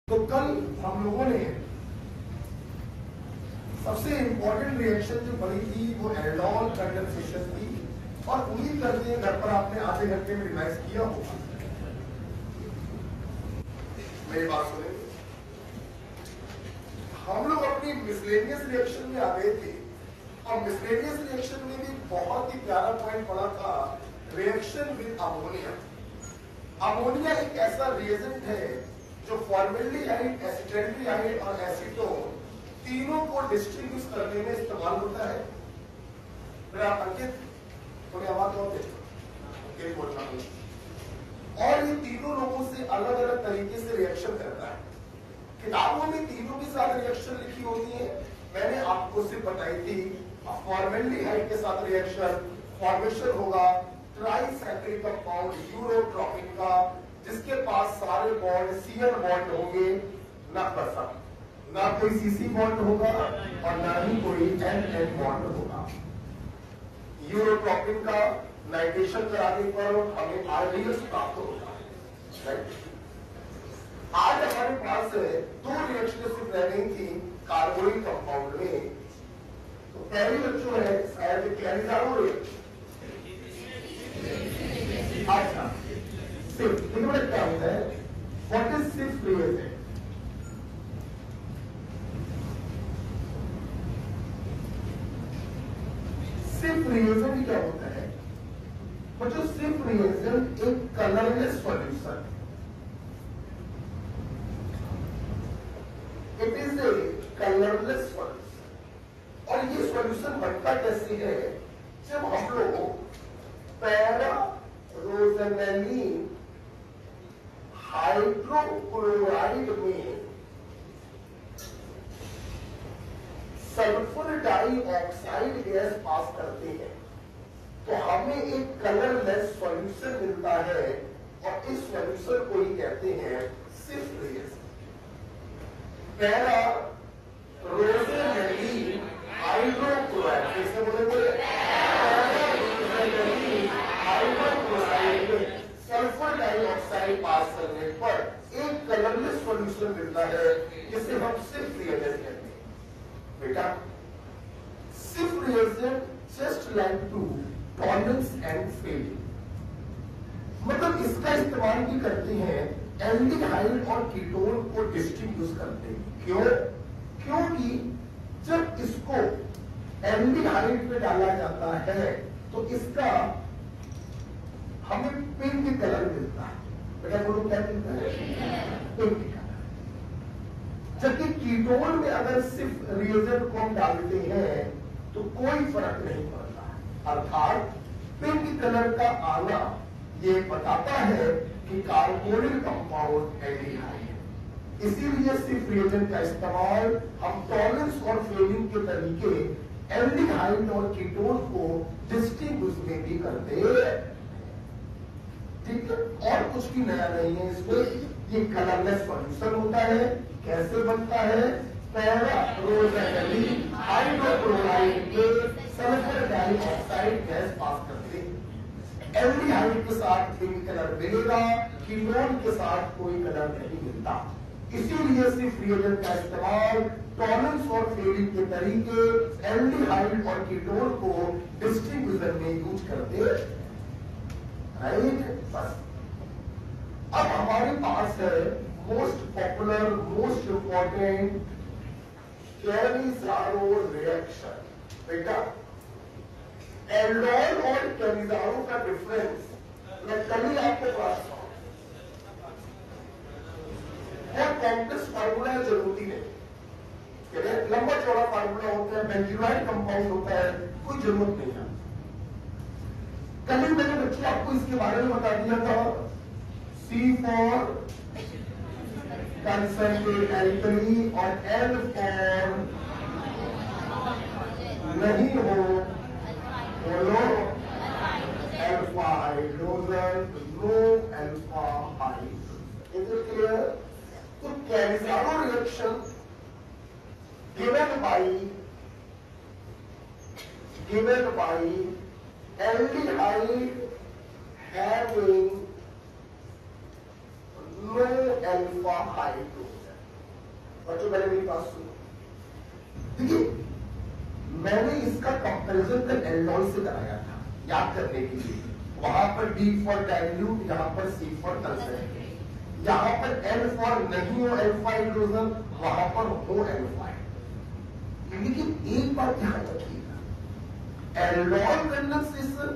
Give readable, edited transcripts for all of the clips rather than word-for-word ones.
तो कल हम लोगों ने सबसे इंपॉर्टेंट रिएक्शन जो बनी थी वो एल्डोल कंडेंसेशन थी और उम्मीद करते हैं घर पर आपने आधे घंटे में रिवाइज किया होगा। मेरी बात सुने, हम लोग अपनी मिसलेनियस रिएक्शन में आ गए थे और मिसलेनियस रिएक्शन में भी बहुत ही प्यारा पॉइंट पड़ा था, रिएक्शन विद अमोनिया। अमोनिया एक ऐसा रिएजेंट है जो फॉर्मेल्डिहाइड, एसिटाल्डिहाइड और एसीटोन तीनों को डिस्ट्रीब्यूट करने में इस्तेमाल होता है। मेरा अंकित थोड़ी आवाज होते बोलना और ये तीनों लोगों से अलग अलग तरीके से रिएक्शन करता है। किताबों में तीनों के साथ रिएक्शन लिखी होती है, मैंने आपको सिर्फ बताई थी। फॉर्मेल्डिहाइड के साथ रिएक्शन फॉर्मेशन होगा ट्राइसैकराइड कंपाउंड यूरोट्रॉपिन का, जिसके पास सारे बॉन्ड सीएन बॉन्ड होंगे, ना कोई सीसी बॉन्ड होगा और ना ही कोई एन बॉन्ड होगा। यूरोट्रॉपिन का नाइट्रेशन कराने पर हमें आरडीएस प्राप्त होता है। राइट, आज हमारे पास दो रिएक्शन सिर्फ रह गई थी कार्बोनिक कंपाउंड में। तो पहली जो है शायद कैरिजारो रिएक्शन। अच्छा, सिर्फ क्या होता है, व्हाट इज सिर्फ रिएजेंट? सिर्फ रिएजेंट क्या होता है? बच्चों, सिर्फ रिएजेंट एक colourless solution, it is a colourless solution. और ये सॉल्यूशन बनता कैसे है? जब हम लोग पैरा रोजेनेलिन हाइड्रोक्लोराइड में सल्फर डाइऑक्साइड गैस पास करते हैं तो हमें एक कलरलेस सॉल्यूशन मिलता है और इस सॉल्यूशन को ही कहते हैं सिर्फ रिएजेंट। पैरा रोजेनेलिन हाइड्रोक्लोराइड, कैसे बोलेंगे? हाइड्रोक्लोराइड में सल्फर डाइऑक्साइड पास करने पर एक कलरलेस सॉल्यूशन मिलता है जिसे हम सिर्फ रिएजेंट कहते हैं। बेटा, सिर्फ reagent just like to Tollens and Fehling, मतलब इसका इस्तेमाल भी करते हैं एल्डिहाइड और कीटोन को डिस्ट्रीब्यूट करते हैं। क्यों? क्योंकि जब इसको एल्डिहाइड पे डाला जाता है तो इसका हमें पिंक कलर मिलता है। बेटा बोलो, क्या मिलता है? Pink colour. जबकि कीटोन में अगर सिर्फ रिएजेंट को हम डालते हैं तो कोई फर्क नहीं पड़ता। अर्थात पिंक कलर का आना ये बताता है कि कार्बोनिल कंपाउंड एल्डिहाइड है। इसीलिए सिर्फ रिएजेंट का इस्तेमाल हम टॉलरेंस और फेलिंग के तरीके एल्डिहाइड और कीटोन को डिस्टिंग्विश में भी करते हैं। ठीक है, और कुछ भी नया नहीं है इसमें। ये कलरलेस सॉल्यूशन होता है। कैसे बनता है? पैरा रोजेनेलिन हाइड्रोक्लोराइड के सल्फर डाइऑक्साइड गैस पास करते हैं। एल्डिहाइड के साथ पिंक कलर मिलेगा, कीटोन के साथ कोई कलर नहीं मिलता। इसीलिए सिर्फ रिएजेंट का इस्तेमाल टॉलरेंस और फेलिंग के तरीके एल्डिहाइड और कीटोन को डिस्ट्रीब्यूशन में यूज करते हैं। राइट, बस। अब हमारे पास है most popular, most important Cannizzaro reaction. बेटा, एल्डोल और कैनिजारो का डिफरेंस मैं कल ही आपको बताता हूं। बहुत कॉम्प्लेक्स फार्मूला है, जरूरी नहीं। लंबा चौड़ा फार्मूला होता है, बेंजीनॉइड कंपाउंड होता है, कोई जरूरत नहीं है। कल ही मैंने बच्चों आपको इसके बारे में बता दिया था। C फॉर कंसंट्रेट एल्कली और L फॉर नहीं हो बोलो alpha hydrogen, no alpha hydrogen. Is it clear? तो Cannizzaro reaction given by aldehyde having no alpha hydrogen. बच्चों पहले मेरी बात सुनो, देखिए मैंने इसका कंपैरिजन तो एल्डोल से कराया था याद करने के लिए। वहां पर D फॉर डाइल्यूट, यहाँ पर C फॉर कंसंट्रेट, यहाँ पर L फॉर नहीं हो अल्फा हाइड्रोजन, वहां पर हो अल्फा। लेकिन एक बात ध्यान रखिएगा, एल्डोल कंडेंसेशन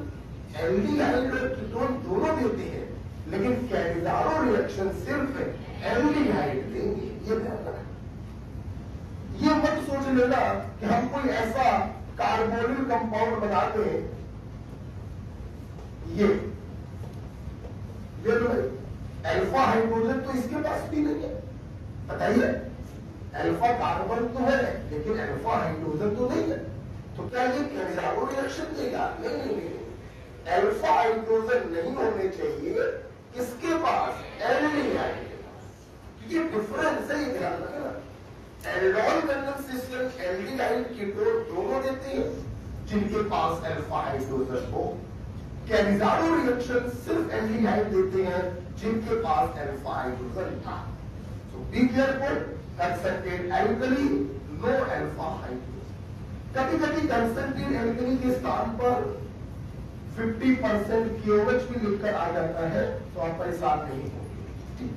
एल्डिहाइड और कीटोन दोनों देते हैं, लेकिन कैलिजारो रिएक्शन सिर्फ एल्डिहाइड देंगे, ये ध्यान रखना। ये मत सोच लेना कि हम कोई ऐसा कार्बोनिल कंपाउंड बनाते हैं, ये लो भाई अल्फा हाइड्रोजन तो इसके पास भी नहीं है, बताइए अल्फा कार्बन तो है लेकिन अल्फा हाइड्रोजन तो नहीं है, तो क्या ये कैलिजारो रिएक्शन देगा? नहीं, अल्फा हाइड्रोजन नहीं होने चाहिए, इसके पास एल्डिहाइड, ये डिफरेंस है, ये ध्यान रखना। एल्डोल कंडेंसेशन एल्डिहाइड कीटोन दोनों देते हैं जिनके पास अल्फा हाइड्रोजन हो, कैलिजारो रिएक्शन सिर्फ एल्डिहाइड देते हैं जिनके पास अल्फा हाइड्रोजन था। So be careful, concentrate alkali, no alpha hydrogen. कभी कभी कंसंट्रेट एल्कली के स्थान पर 50% KOH भी लिखकर आ जाता है, तो आप परेशान नहीं होंगे।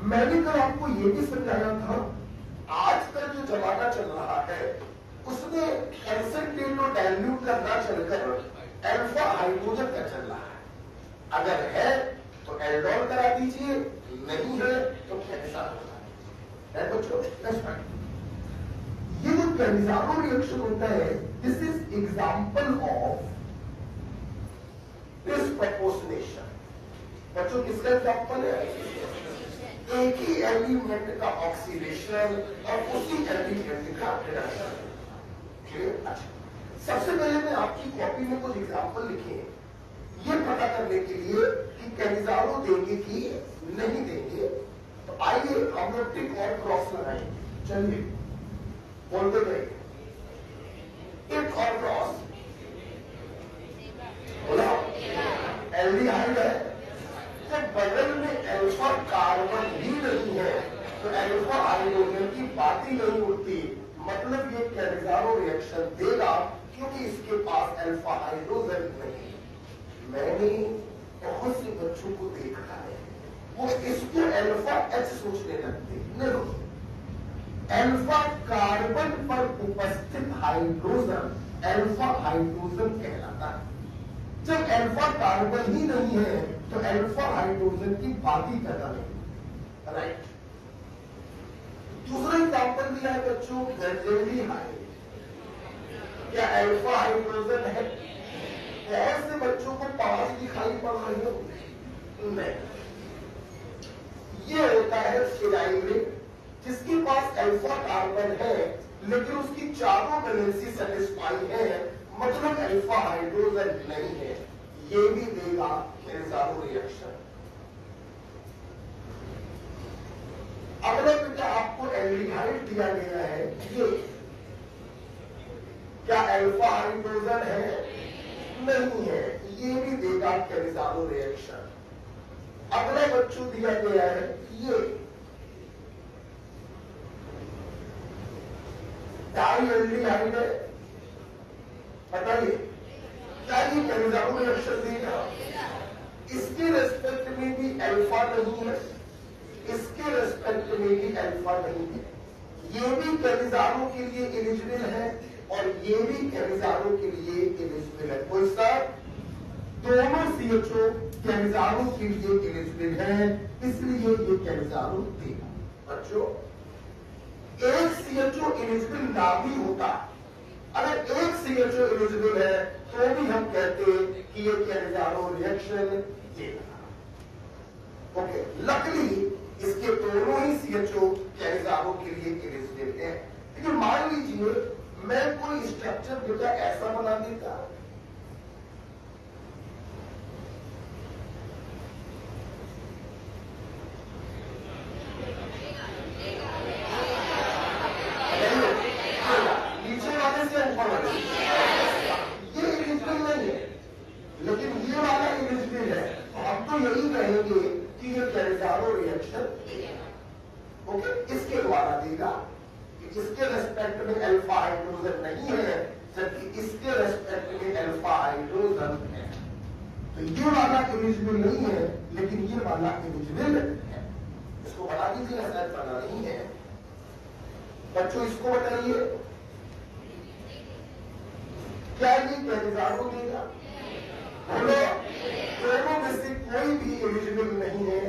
मैंने कल आपको यह भी समझाया था, आजकल जो जमाना चल रहा है उसमें कंसंट्रेट को डाइल्यूट करना चलकर अल्फा हाइड्रोजन का चल रहा है। अगर है तो एल्डोल करा दीजिए, नहीं है तो कैलिजारो होगा। बच्चों ये जो कैलिजारो रिएक्शन होता है, this is example of disproportionation. बच्चों किसका एग्जांपल है? एक ही एलिमेंट का ऑक्सीडेशन और उसी एलिमेंट का रिडक्शन। अच्छा, सबसे पहले मैं आपकी कॉपी में कुछ एग्जांपल लिखे हैं, ये पता करने के लिए कि कैलिजारो देंगे कि नहीं देंगे। तो आइए हम लोग टिक और क्रॉस लगाएंगे। चलिए बोलते गए, टिक और क्रॉस बोला, एल्डिहाइड है, जब बगल में अल्फा कार्बन ही नहीं है तो अल्फा हाइड्रोजन की बात ही नहीं उठती, मतलब ये कैलिजारो रिएक्शन देगा क्योंकि इसके पास अल्फा हाइड्रोजन नहीं। मैंने बहुत से बच्चों को देखा है, वो इसको अल्फा H सोचने लगते हैं। अल्फा कार्बन पर उपस्थित हाइड्रोजन अल्फा हाइड्रोजन कहलाता है। जब अल्फा कार्बन ही नहीं है तो अल्फा हाइड्रोजन की बात ही पैदा नहीं। राइट, दूसरा एग्जांपल दिया है बच्चों, बेंजीन। क्या अल्फा हाइड्रोजन है? बहुत से बच्चों को 5 दिखाई पड़ रहे हो? नहीं, ये होता है फिनाइल, जिसके पास अल्फा कार्बन है लेकिन उसकी चारों वैलेंसी सेटिस्फाई है, मतलब अल्फा हाइड्रोजन नहीं है, ये भी देगा कैलिजारो रिएक्शन। अगला बेटा आपको एल्डिहाइड दिया गया है, ये क्या अल्फा हाइड्रोजन है? नहीं है, ये भी देगा कैलिजारो रिएक्शन। अगला बच्चों दिया गया है ये डाइएल्डिहाइड है, बताइए क्या ये कैलिजारो रिएक्शन देगा? इसके रेस्पेक्ट में भी अल्फा नहीं है, इसके रेस्पेक्ट में भी अल्फा नहीं है, ये भी कैलिजारो के लिए एलिजिबल है और ये भी कैलिजारो के लिए एलिजिबल है। कोई सर दोनों CHO कैलिजारो के लिए एलिजिबल है, इसलिए ये कैलिजारो देगा। बच्चों एक CHO एलिजिबल ना भी होता, अगर एक CHO एलिजिबल है तो भी हम कहते हैं कि ये कैलिजारो रिएक्शन देगा। ओके, लकली इसके दोनों ही CHO कैलिजारो के लिए एलिजिबल है। लेकिन मान लीजिए मैं कोई स्ट्रक्चर बेटा ऐसा बना देता, नीचे वाले से ऊपर वाले, ये एलिजिबल नहीं है, लेकिन ये वाला एलिजिबल है, तो हम तो यही कहेंगे कि ये कैलिजारो रिएक्शन। ओके, इस इसके द्वारा देगा कि इसके रेस्पेक्ट में अल्फा हाइड्रोजन नहीं है जबकि इसके रेस्पेक्ट में अल्फा हाइड्रोजन है। तो ये वाला इलिजिबल नहीं है लेकिन ये वाला इलिजिबल है। इसको बता दीजिए, शायद बना नहीं है बच्चों। इसको बताइए क्या ये कैनिजारो देगा? बोलो, दोनों में से कोई भी एलिजिबल नहीं है,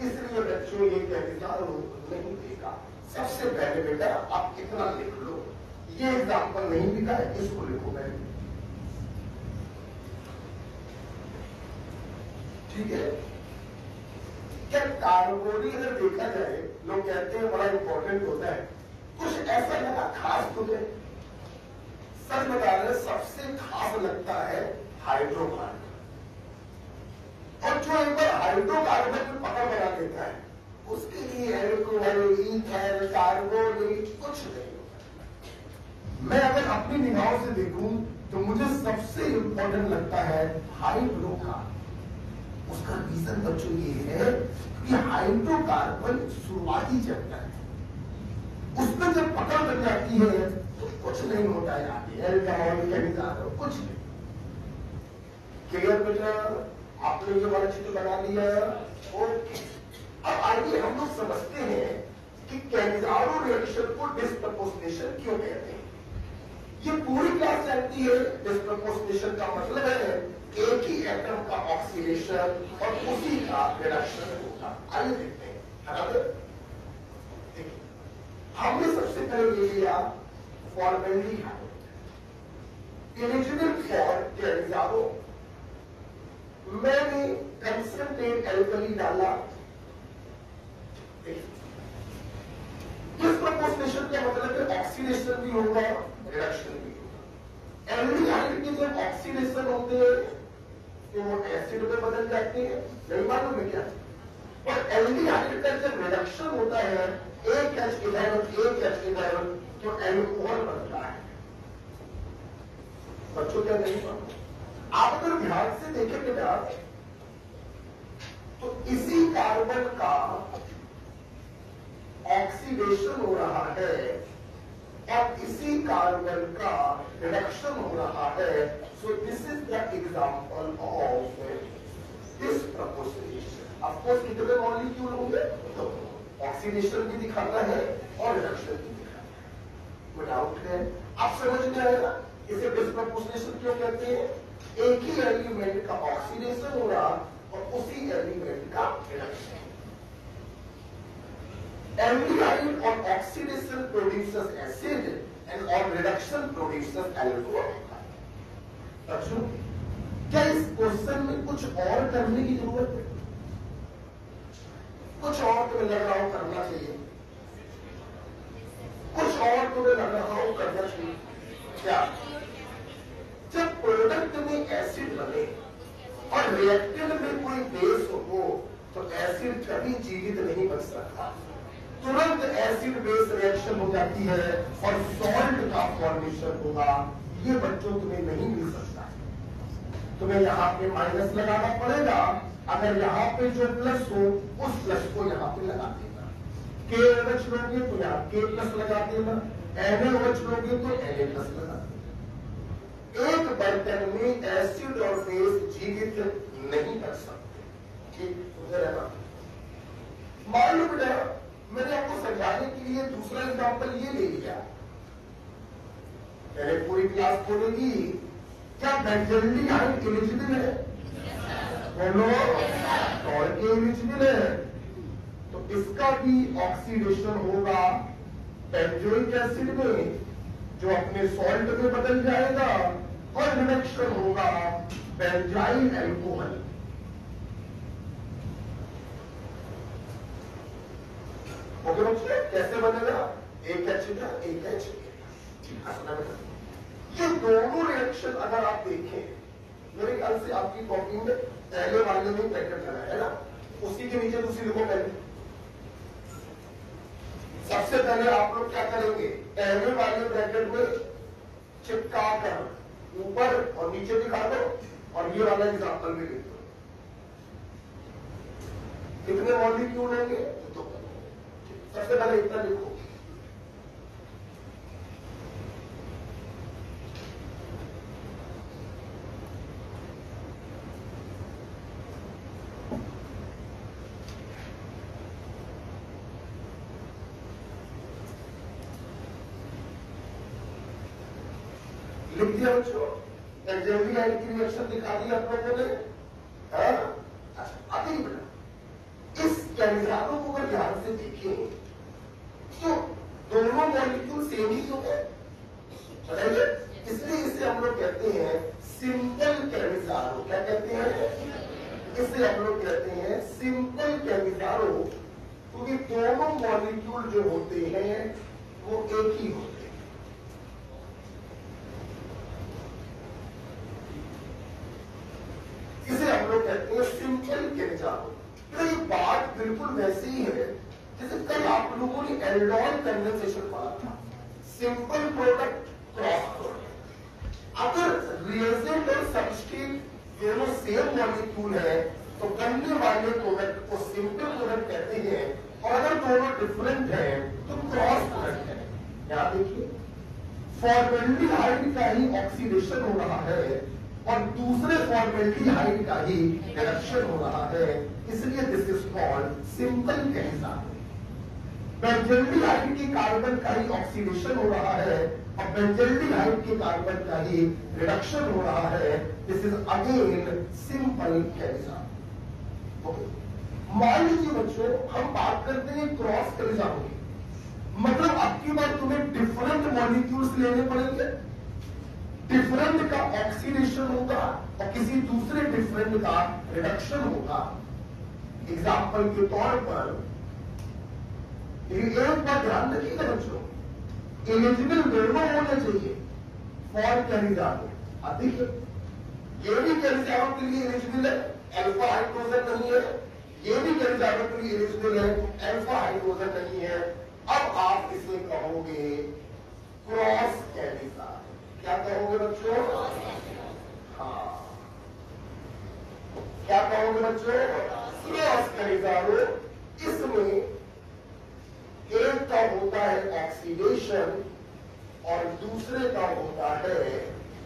इसलिए बच्चों ये कैनिजारो नहीं देगा। सबसे पहले बेटा आप इतना लिख लो, ये एग्जाम्पल नहीं लिखा है, इसको लिखो मैं, ठीक है? क्या कार्बोनी अगर देखा जाए, लोग कहते हैं बड़ा इंपॉर्टेंट होता है, कुछ ऐसा लगा खास तुम्हें? सच बता रहे, सबसे खास लगता है हाइड्रोकार्बन। और जो एक बार हाइड्रोकार्बन में पकड़ बना देता है उसके लिए एल्कोहल, ईथर, कार्बोनेट कुछ नहीं होता। मैं अगर अपनी निगाहों से देखूं तो मुझे सबसे इंपॉर्टेंट लगता है हाइड्रोकार्बन। उसका रीजन बच्चों ये है कि हाइड्रोकार्बन शुरुआती चैप्टर है, उसमें जब पकड़ बन जाती है तो कुछ नहीं होता है आगे, एल्कोहल, केमिकल कुछ नहीं। क्लियर बेटा? आपने ये वाला चित्र बना लिया, ओके। अब आइए हम लोग समझते हैं कि कैनिजारो रिएक्शन को डिस्प्रपोर्शनेशन क्यों कहते हैं। ये पूरी क्लास जानती है डिस्प्रपोर्शनेशन का मतलब है एक ही एटम का ऑक्सीडेशन और उसी का रिडक्शन होगा। आइए देखते हैं, देखिए हमने सबसे पहले ले लिया फॉर्मेल्डिहाइड, एलिजिबल फॉर कैनिजारो। मैंने कंसंट्रेट एल्कली डाला, डिस्प्रपोर्शनेशन का मतलब है ऑक्सीडेशन भी होगा, रिडक्शन भी होगा। एल्डिहाइड के जब ऑक्सीडेशन होते हैं तो वो एसिड में बदल जाते हैं, नहीं मालूम है क्या? और एल्डिहाइड का जब रिडक्शन होता है एक एच इधर तो एल्कोहल बनता है। बच्चों क्या नहीं मालूम? आप अगर ध्यान से देखें बेटा तो इसी कार्बन का ऑक्सीडेशन हो रहा है और इसी कार्बन का रिडक्शन हो रहा है। So this is the example of disproportionation. Of course कितने मॉलिक्यूल होंगे तो ऑक्सीडेशन भी दिखाता है और रिडक्शन भी दिखाता है। कोई डाउट है? आप समझ में आएगा इसे डिस्प्रपोर्शनेशन क्यों कहते हैं? एक ही एलिमेंट का ऑक्सीडेशन हो रहा और उसी एलिमेंट का रिडक्शन। एल्डिहाइड और ऑक्सीडेशन प्रोड्यूसेस एसिड एंड और रिडक्शन प्रोड्यूसेस एल्कोहल। अच्छा, क्या इस क्वेश्चन में कुछ और करने की जरूरत है? कुछ और तुम्हें लग रहा हो करना चाहिए? कुछ और तुम्हें लग रहा हो करना चाहिए क्या? जब प्रोडक्ट में एसिड बने और रिएक्टेंट में कोई बेस हो तो एसिड कभी जीवित नहीं बच सकता। तुरंत एसिड बेस रिएक्शन हो जाती है और सॉल्ट का फॉर्मेशन होगा। ये बच्चों तुम्हें नहीं मिल सकता। तुम्हें यहाँ पे माइनस लगाना पड़ेगा। अगर यहाँ पे जो प्लस हो उस प्लस को यहाँ पे लगा देना। KOH लोगे तो यहाँ K प्लस लगा देना, NaOH लोगे तो Na प्लस लगा देना। एक बर्तन में एसिड और बेस जीवित नहीं कर सकते, ठीक है? मान लो बेटा मैंने आपको समझाने के लिए दूसरा एग्जांपल ये ले लिया। पहले पूरी क्लास खोलेगी, क्या बेंजोइल्डिहाइड एलिजिबल है? बोलो, और के एलिजिबल है तो इसका भी ऑक्सीडेशन होगा बेंजोइक एसिड में जो अपने सॉल्ट में बदल जाएगा और रिडक्शन होगा बेंजाइल एल्कोहल। ओके बच्चे, कैसे बनेगा? एक एच एक एच। ये दोनों रिएक्शन अगर आप देखें, मेरे ख्याल से आपकी कॉपी में पहले वाले में ब्रैकेट लगा है ना, उसी के नीचे दूसरी लिखो पहले। सबसे पहले आप लोग क्या करेंगे? पहले वाले ब्रैकेट में चिपका कर ऊपर और नीचे दिखा दो और ये वाला एग्जाम्पल भी लिख दो। कितने मॉलिक्यूल होंगे? तो सबसे पहले इतना लिखो, लिख दिया बच्चों, एंजाइमी आयन की रिएक्शन दिखा दी आप लोगों ने। अच्छा अभी बेटा इस कैमिजारों को अगर ध्यान से देखें तो दोनों मॉलिक्यूल सेम ही तो है, बताइए। इसलिए इसे हम लोग कहते हैं सिंपल कैमिजारो। क्या कहते हैं? इसे हम लोग कहते हैं सिंपल कैमिजारो, क्योंकि दोनों मॉलिक्यूल जो होते हैं वो एक ही होते हैं। इसे हम लोग कहते हैं सिंपल कैमिजारो। तो ये बात बिल्कुल वैसी ही है जैसे कल आप लोगों ने एल्डोल कंडेंसेशन पढ़ा था, सिंपल प्रोडक्ट क्रॉस प्रोडक्ट। अगर रिएजेंट और सबस्ट्रेट दोनों सेम मॉलिक्यूल है तो बनने वाले प्रोडक्ट को सिंपल प्रोडक्ट कहते हैं, और अगर दोनों डिफरेंट है तो क्रॉस प्रोडक्ट है। यहां देखिए फॉर्मेल्डिहाइड का ही ऑक्सीडेशन हो रहा है और दूसरे फॉर्मेल्डिहाइड का ही रिडक्शन हो रहा है, इसलिए this is called simple Cannizzaro. Benzaldehyde के कार्बन का ही ऑक्सीडेशन हो रहा है और बेंजल्डिहाइड के कार्बन का ही रिडक्शन हो रहा है, this is again simple Cannizzaro. Okay, मान लीजिए बच्चों हम बात करते हैं क्रॉस कैमिजारो की, मतलब अब की बार तुम्हें डिफरेंट मॉलिक्यूल्स लेने पड़ेंगे, डिफरेंट का ऑक्सीडेशन होगा और किसी दूसरे डिफरेंट का रिडक्शन होगा। एग्जाम्पल के तौर पर एक बात ध्यान रखिएगा बच्चों, एलिजिबल दोनों होने चाहिए फॉर कैमिजारो। अधिक ये भी कैमिजारो के लिए एलिजिबल है, अल्फा हाइड्रोजन नहीं है, ये भी कैमिजारो के लिए एलिजिबल है, अल्फा हाइड्रोजन नहीं है। अब आप इसे कहोगे क्रॉस कैमिजारो। क्या कहोगे बच्चों? हाँ, क्या कहोगे बच्चों? क्रॉस कैमिजारो। इसमें एक का होता है ऑक्सीडेशन और दूसरे का होता है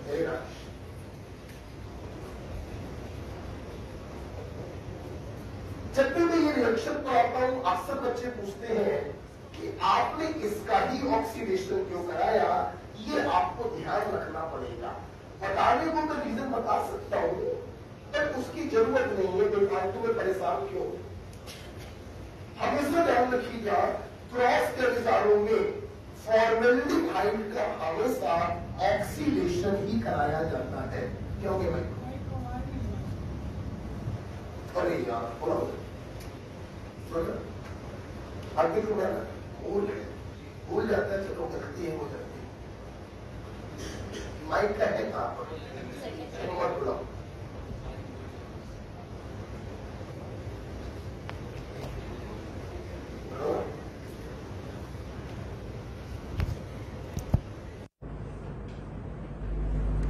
रिडक्शन। जब भी मैं ये रिएक्शन पढ़ाता हूं अक्सर बच्चे पूछते हैं कि आपने इसका ही ऑक्सीडेशन क्यों कराया। ये आपको ध्यान रखना पड़ेगा। बताने को तो रीजन बता सकता हूं पर उसकी जरूरत नहीं है, बेफालतू में परेशान क्यों। हमेशा ध्यान रखिएगा क्रॉस कैमिजारो में फॉर्मेल्डिहाइड का हमेशा ऑक्सीडेशन ही कराया जाता है। क्या हो गया भाई? अरे यार बोला आगे तो मैं भूल जाता है, चलो गलती है हो जाती है। माइक का है कहां पर? मत बुलाओ।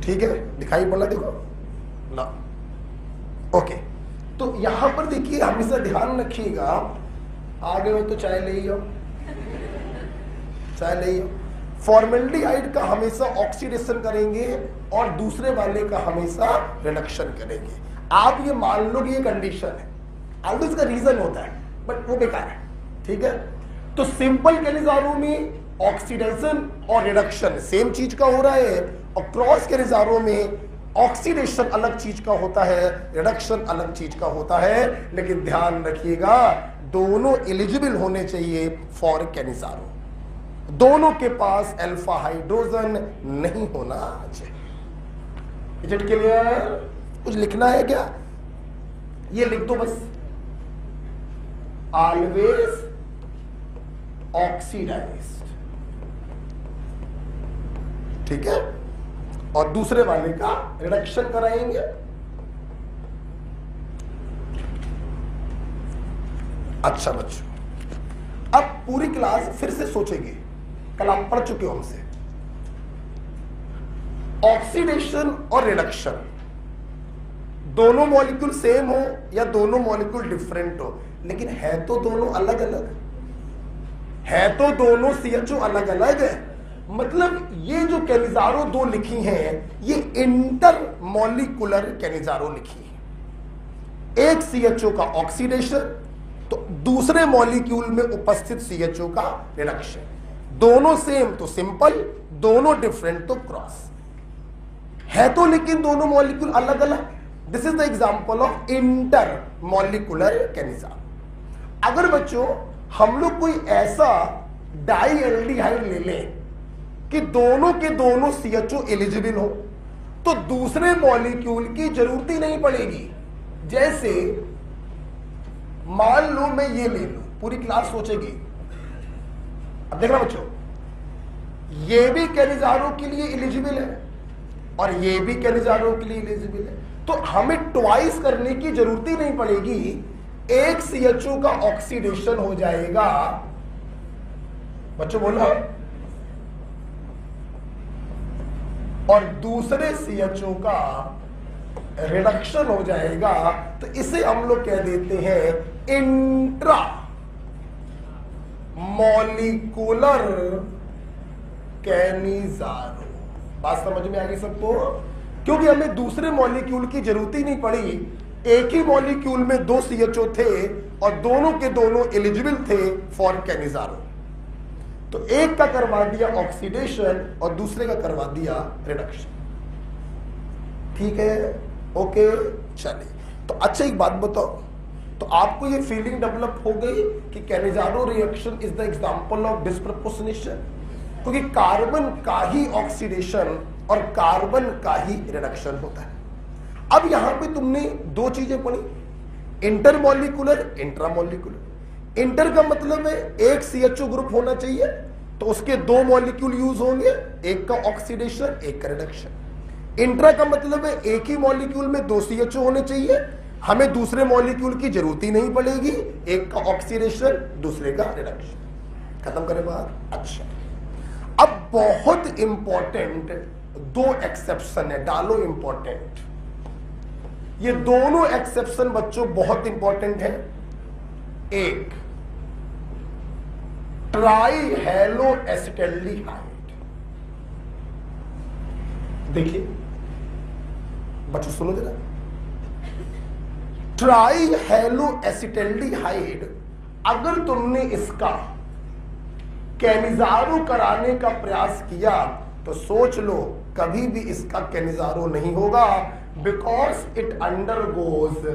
ठीक है, दिखाई पड़ा? देखो ना। ओके, तो यहां पर देखिए हमेशा ध्यान रखिएगा, आगे में तो चाय ले आओ, चाय ले आओ। फॉर्मेल्डिहाइड का हमेशा ऑक्सीडेशन करेंगे और दूसरे वाले का हमेशा रिडक्शन करेंगे। आप ये मान लो कि ये कंडीशन है, ऑल्दो इसका रीजन होता है बट वो बेकार है। ठीक है, तो सिंपल कैमिजारो में ऑक्सीडेशन और रिडक्शन सेम चीज का हो रहा है और क्रॉस कैमिजारो में ऑक्सीडेशन अलग चीज का होता है, रिडक्शन अलग चीज का होता है। लेकिन ध्यान रखिएगा दोनों एलिजिबल होने चाहिए फॉर कैमिजारो, दोनों के पास अल्फा हाइड्रोजन नहीं होना चाहिए। It clear? कुछ लिखना है क्या? ये लिख दो बस, ऑलवेज ऑक्सीडाइज्ड। ठीक है, और दूसरे वाले का रिडक्शन कराएंगे। अच्छा बच्चों, अब पूरी क्लास फिर से सोचेंगे, कल आप पढ़ चुके हो हमसे ऑक्सीडेशन और रिडक्शन, दोनों मॉलिक्यूल सेम हो या दोनों मॉलिक्यूल डिफरेंट हो, लेकिन है तो दोनों अलग अलग। है तो दोनों CHO अलग अलग है, मतलब ये जो कैनिजारो दो लिखी हैं ये इंटर मॉलिक्यूलर कैनिजारो लिखी है। एक CHO का ऑक्सीडेशन तो दूसरे मॉलिक्यूल में उपस्थित CHO का रिडक्शन, दोनों सेम तो सिंपल, दोनों डिफरेंट तो क्रॉस है, तो लेकिन दोनों मॉलिक्यूल अलग अलग। This is the example of inter molecular Cannizzaro. अगर बच्चों हम लोग कोई ऐसा डाई एल्डिहाइड ले लें कि दोनों के दोनों CHO एलिजिबल हो तो दूसरे मॉलिक्यूल की जरूरत ही नहीं पड़ेगी। जैसे मान लो मैं ये ले लूं, पूरी क्लास सोचेगी, अब देखना बच्चों, ये भी कैनिजारो के लिए एलिजिबल है और ये भी कैनिजारो के लिए एलिजिबल है, तो हमें ट्वाइस करने की जरूरत ही नहीं पड़ेगी। एक CHO का ऑक्सीडेशन हो जाएगा, बच्चों बोलो, और दूसरे CHO का रिडक्शन हो जाएगा, तो इसे हम लोग कह देते हैं इंट्रा मॉलिक्यूलर कैनिजारो। बात समझ में आ गई सबको? क्योंकि हमें दूसरे मॉलिक्यूल की जरूरत ही नहीं पड़ी, एक ही मॉलिक्यूल में दो CHO थे और दोनों के दोनों एलिजिबल थे फॉर कैनिजारो, तो एक का करवा दिया ऑक्सीडेशन और दूसरे का करवा दिया रिडक्शन। ठीक है, ओके, चलिए। तो अच्छा एक बात बताओ, तो आपको ये फीलिंग डेवलप हो गई कि Cannizzaro reaction is the example of disproportionation, क्योंकि कार्बन का ही ऑक्सीडेशन और कार्बन का ही रिडक्शन होता है। अब यहां पे तुमने दो चीजें पढ़ी, इंटरमॉलिक्यूलर, इंट्रामॉलिक्यूलर। इंटर का मतलब है एक CHO ग्रुप होना चाहिए तो उसके दो मॉलिक्यूल यूज होंगे, एक का ऑक्सीडेशन एक का रिडक्शन। इंट्रा का मतलब है एक ही मॉलिक्यूल में दो CHO होने चाहिए, हमें दूसरे मॉलिक्यूल की जरूरत ही नहीं पड़ेगी, एक का ऑक्सीडेशन दूसरे का रिडक्शन। खत्म करें बात? अच्छा, अब बहुत इंपॉर्टेंट दो एक्सेप्शन है, डालो इंपॉर्टेंट। ये दोनों एक्सेप्शन बच्चों बहुत इंपॉर्टेंट है। एक, ट्राई हेलो एसिटल्डिहाइड। देखिए बच्चों सुनो जरा, ट्राई हेलो एसिटल्डिहाइड अगर तुमने इसका कैनिजारो कराने का प्रयास किया तो सोच लो कभी भी इसका कैनिजारो नहीं होगा, because it undergoes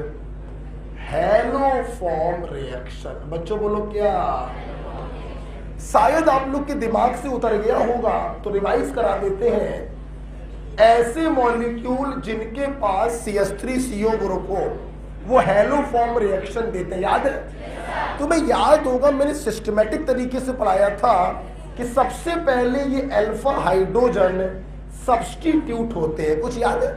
haloform reaction. बच्चों बोलो क्या? शायद आप लोग के दिमाग से उतर गया होगा तो रिवाइज करा देते हैं। ऐसे मॉलिक्यूल जिनके पास CH3CO ग्रुप हो वो हैलोफॉर्म रिएक्शन देते हैं, याद है? तुम्हें याद होगा मैंने सिस्टमैटिक तरीके से पढ़ाया था कि सबसे पहले ये अल्फा हाइड्रोजन सब्स्टिट्यूट होते हैं, कुछ याद है?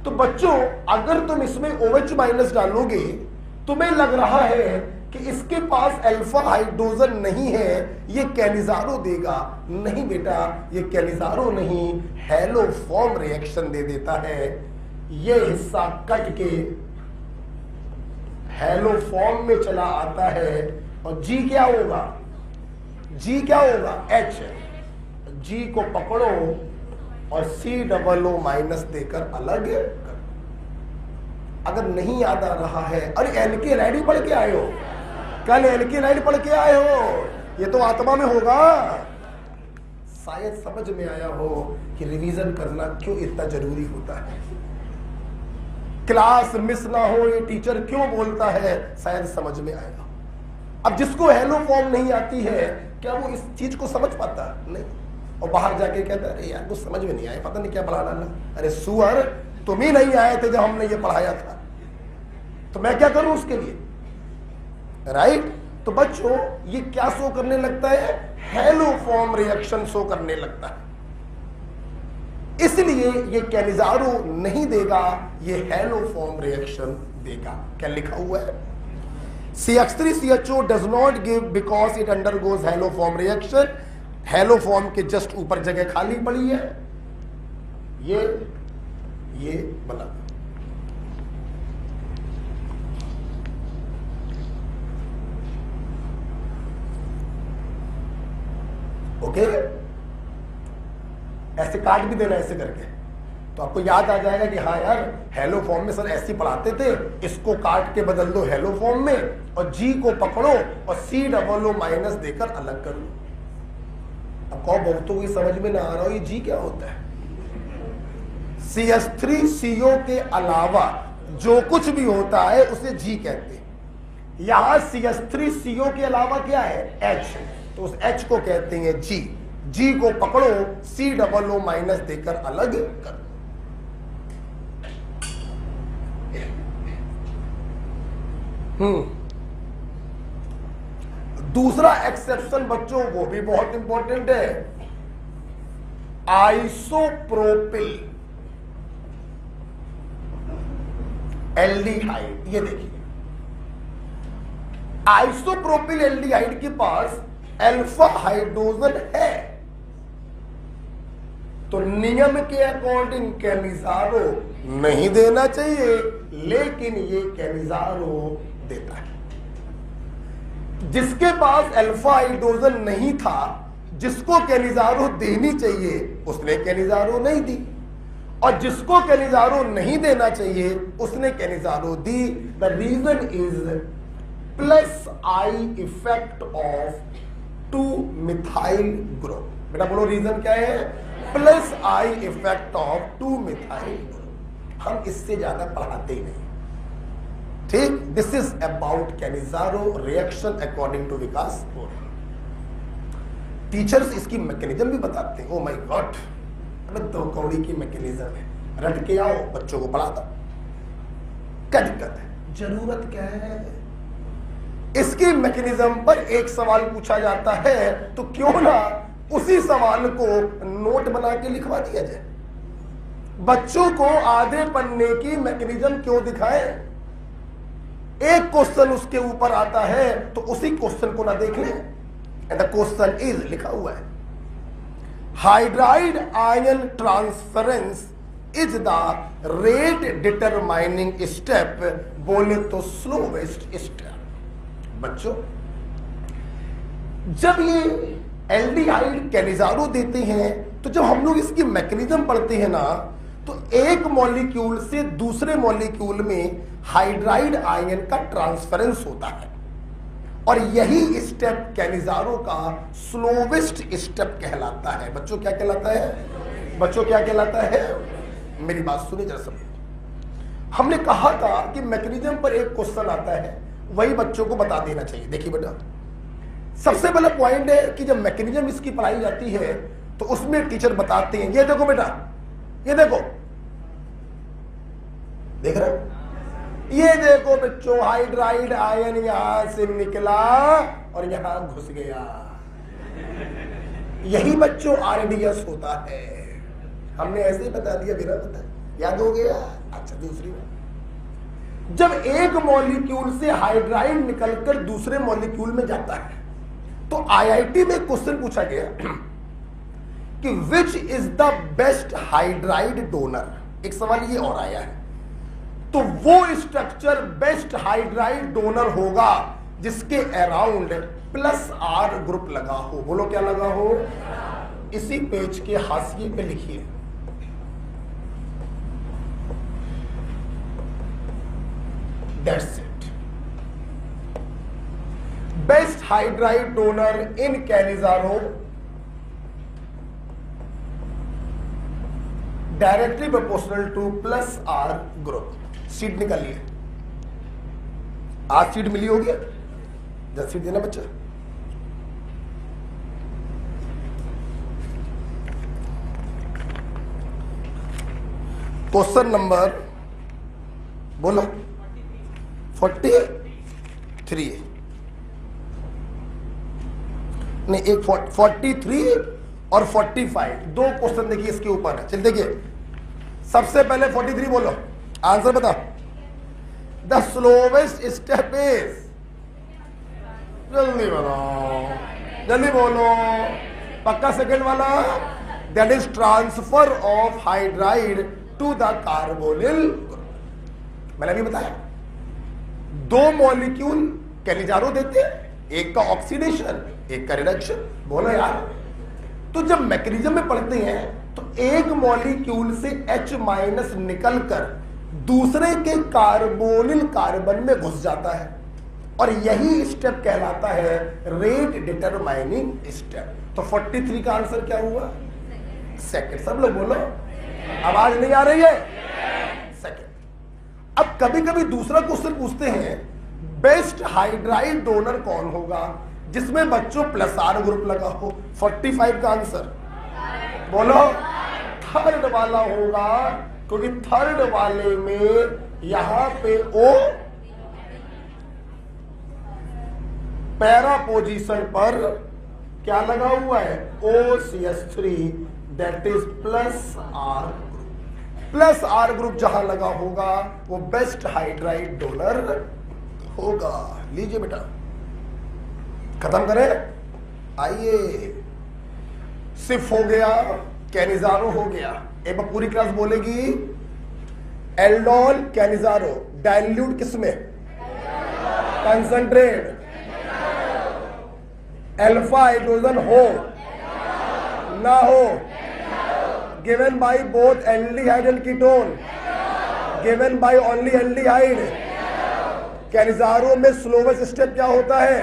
तो बच्चों अगर तुम इसमें OH- डालोगे तुम्हें लग रहा है कि इसके पास अल्फा हाइड्रोजन नहीं है, ये कैनिजारो देगा। नहीं बेटा, ये कैनिजारो नहीं, हैलोफॉर्म रिएक्शन दे देता है। ये हिस्सा कट के हैलोफॉर्म में चला आता है और G क्या होगा? G क्या होगा? H। G को पकड़ो और COO- देकर अलग कर। अगर नहीं याद आ रहा है, अरे एल्केनाइड ही पढ़ के आए हो, कल एल्केनाइड पढ़ के आए हो, ये तो आत्मा में होगा। शायद समझ में आया हो कि रिवीजन करना क्यों इतना जरूरी होता है, क्लास मिस ना हो ये टीचर क्यों बोलता है, शायद समझ में आएगा। अब जिसको हैलोफॉर्म नहीं आती है क्या वो इस चीज को समझ पाता? नहीं, और बाहर जाके कहता है अरे यार कुछ समझ में नहीं आया, पता नहीं क्या पढ़ाना ना। अरे सुअर, तुम ही नहीं आए थे जब हमने ये पढ़ाया था, तो मैं क्या करूं उसके लिए? राइट? तो बच्चों ये क्या शो करने लगता है? हैलोफॉर्म रिएक्शन शो करने लगता है, इसलिए ये कैनिजारो नहीं देगा, ये हैलोफॉर्म रिएक्शन देगा। क्या लिखा हुआ है? CH3CHO does not give because it undergoes haloform reaction. Haloform के जस्ट ऊपर जगह खाली पड़ी है, ये बना। ओके, ऐसे काट भी देना ऐसे करके, तो आपको याद आ जाएगा कि हाँ यार हेलो फॉर्म में सर ऐसे पढ़ाते थे, इसको काट के बदल दो हेलो फॉर्म में और जी को पकड़ो और COO माइनस देकर अलग कर लो। अब कहो बहुतों को समझ में ना आ रहा हो ये जी क्या होता है। CH3CO के अलावा जो कुछ भी होता है उसे जी कहते हैं। यहां CH3CO के अलावा क्या है, H, तो उस H को कहते हैं जी। जी को पकड़ो, COO माइनस देकर अलग कर। दूसरा एक्सेप्शन बच्चों वो भी बहुत इंपॉर्टेंट है, आइसोप्रोपिल एल्डिहाइड। ये देखिए आइसोप्रोपिल एल्डिहाइड के पास अल्फा हाइड्रोजन है, तो नियम के अकॉर्डिंग कैमिजारो नहीं देना चाहिए, लेकिन ये कैमिजारो देता है। जिसके पास अल्फा हाइड्रोजन नहीं था, जिसको कैनिजारो देनी चाहिए उसने कैनिजारो नहीं दी, और जिसको कैनिजारो नहीं देना चाहिए उसने कैनिजारो दी। The reason is plus I effect of two methyl group. बेटा बोलो रीजन क्या है, plus I effect of two methyl group. हम इससे ज्यादा पढ़ाते ही नहीं, ठीक। This is about Cannizzaro reaction according to Vikas. Teachers इसकी मैकेनिज्म भी बताते हैं। ओ माय गॉड, अबे दो कौड़ी की मैकेनिज्म है, रट के आओ बच्चों को पढ़ाता। क्या दिक्कत है, जरूरत क्या है। इसकी मैकेनिज्म पर एक सवाल पूछा जाता है तो क्यों ना उसी सवाल को नोट बना के लिखवा दिया जाए। बच्चों को आधे पन्ने की मैकेनिज्म क्यों दिखाएं। एक क्वेश्चन उसके ऊपर आता है तो उसी क्वेश्चन को ना देख लें। एंड द क्वेश्चन इज, लिखा हुआ है, hydride ion transference is the rate determining step. बोले तो स्लोवेस्ट स्टेप। बच्चों जब ये एल्डिहाइड कैनिजारो देते हैं तो जब हम लोग इसकी मैकेनिज्म पढ़ते हैं ना, तो एक मॉलिक्यूल से दूसरे मॉलिक्यूल में हाइड्राइड आयन का ट्रांसफरेंस होता है, और यही स्टेप कैनिजारो का स्लोवेस्ट स्टेप कहलाता है। बच्चों क्या कहलाता है, बच्चों क्या कहलाता है, मेरी बात सुनिए जरा सब। हमने कहा था कि मैकेनिज्म पर एक क्वेश्चन आता है, वही बच्चों को बता देना चाहिए। देखिए बेटा, सबसे पहला पॉइंट है कि जब मैकेनिज्म इसकी पढ़ाई जाती है तो उसमें टीचर बताते हैं, ये देखो बेटा, ये देखो, देख रहे हो, ये देखो बच्चों, हाइड्राइड आयन यहां से निकला और यहां घुस गया। यही बच्चों आरडीएस होता है। हमने ऐसे ही बता दिया, मेरा पता याद हो गया। अच्छा, दूसरी बात, जब एक मॉलिक्यूल से हाइड्राइड निकलकर दूसरे मॉलिक्यूल में जाता है तो आईआईटी में क्वेश्चन पूछा गया कि which is the best hydride donor. एक सवाल ये और आया है, तो वो स्ट्रक्चर बेस्ट हाइड्राइड डोनर होगा जिसके अराउंड प्लस आर ग्रुप लगा हो। बोलो क्या लगा हो, इसी पेज के हाशिए पे लिखिए, that's it. Best hydride donor in Cannizzaro directly proportional to plus R group. Sheet निकालिए, आज सीट मिली होगी, 10 सीट देना बच्चा। क्वेश्चन नंबर बोलो 43, नहीं एक 43 और 45, दो क्वेश्चन देखिए इसके ऊपर है। चल देखिए, सबसे पहले 43 बोलो, आंसर बताओ। द स्लोवेस्ट स्टेप इज, जल्दी बताओ, जल्दी बोलो, पक्का सेकंड वाला, that is transfer of hydride to the carbonyl. मैंने अभी बताया, दो मॉलिक्यूल कैनिजारो देते हैं, एक का ऑक्सीडेशन एक का रिडक्शन। बोलो यार, तो जब मैकेनिज्म में पढ़ते हैं तो एक मॉलिक्यूल से H माइनस निकलकर दूसरे के कार्बोनिल कार्बन में घुस जाता है और यही स्टेप कहलाता है रेट डिटरमाइनिंग स्टेप। तो 43 का आंसर क्या हुआ? सेकंड। सब लोग बोलो, आवाज नहीं आ रही है? सेकंड। अब कभी कभी दूसरा क्वेश्चन पूछते हैं, बेस्ट हाइड्राइड डोनर कौन होगा जिसमें बच्चों +R ग्रुप लगा हो? 45 का आंसर बोलो, थर्ड वाला होगा, क्योंकि थर्ड वाले में यहां पे O पैरा पोजीशन पर क्या लगा हुआ है? OCH3, that is +R group. +R group जहां लगा होगा वो बेस्ट हाइड्राइड डोनर होगा। लीजिए बेटा, खत्म करें। आइए, सिफ हो गया, कैनिजारो हो गया। एक बार पूरी क्लास बोलेगी, एल्डोल कैनिजारो डाइल्यूट किसमें? कंसंट्रेट। अल्फा हाइड्रोजन हो ना हो? Given by both aldehyde and ketone, given by only aldehyde. Cannizzaro में स्लोवेस्ट स्टेप क्या होता है?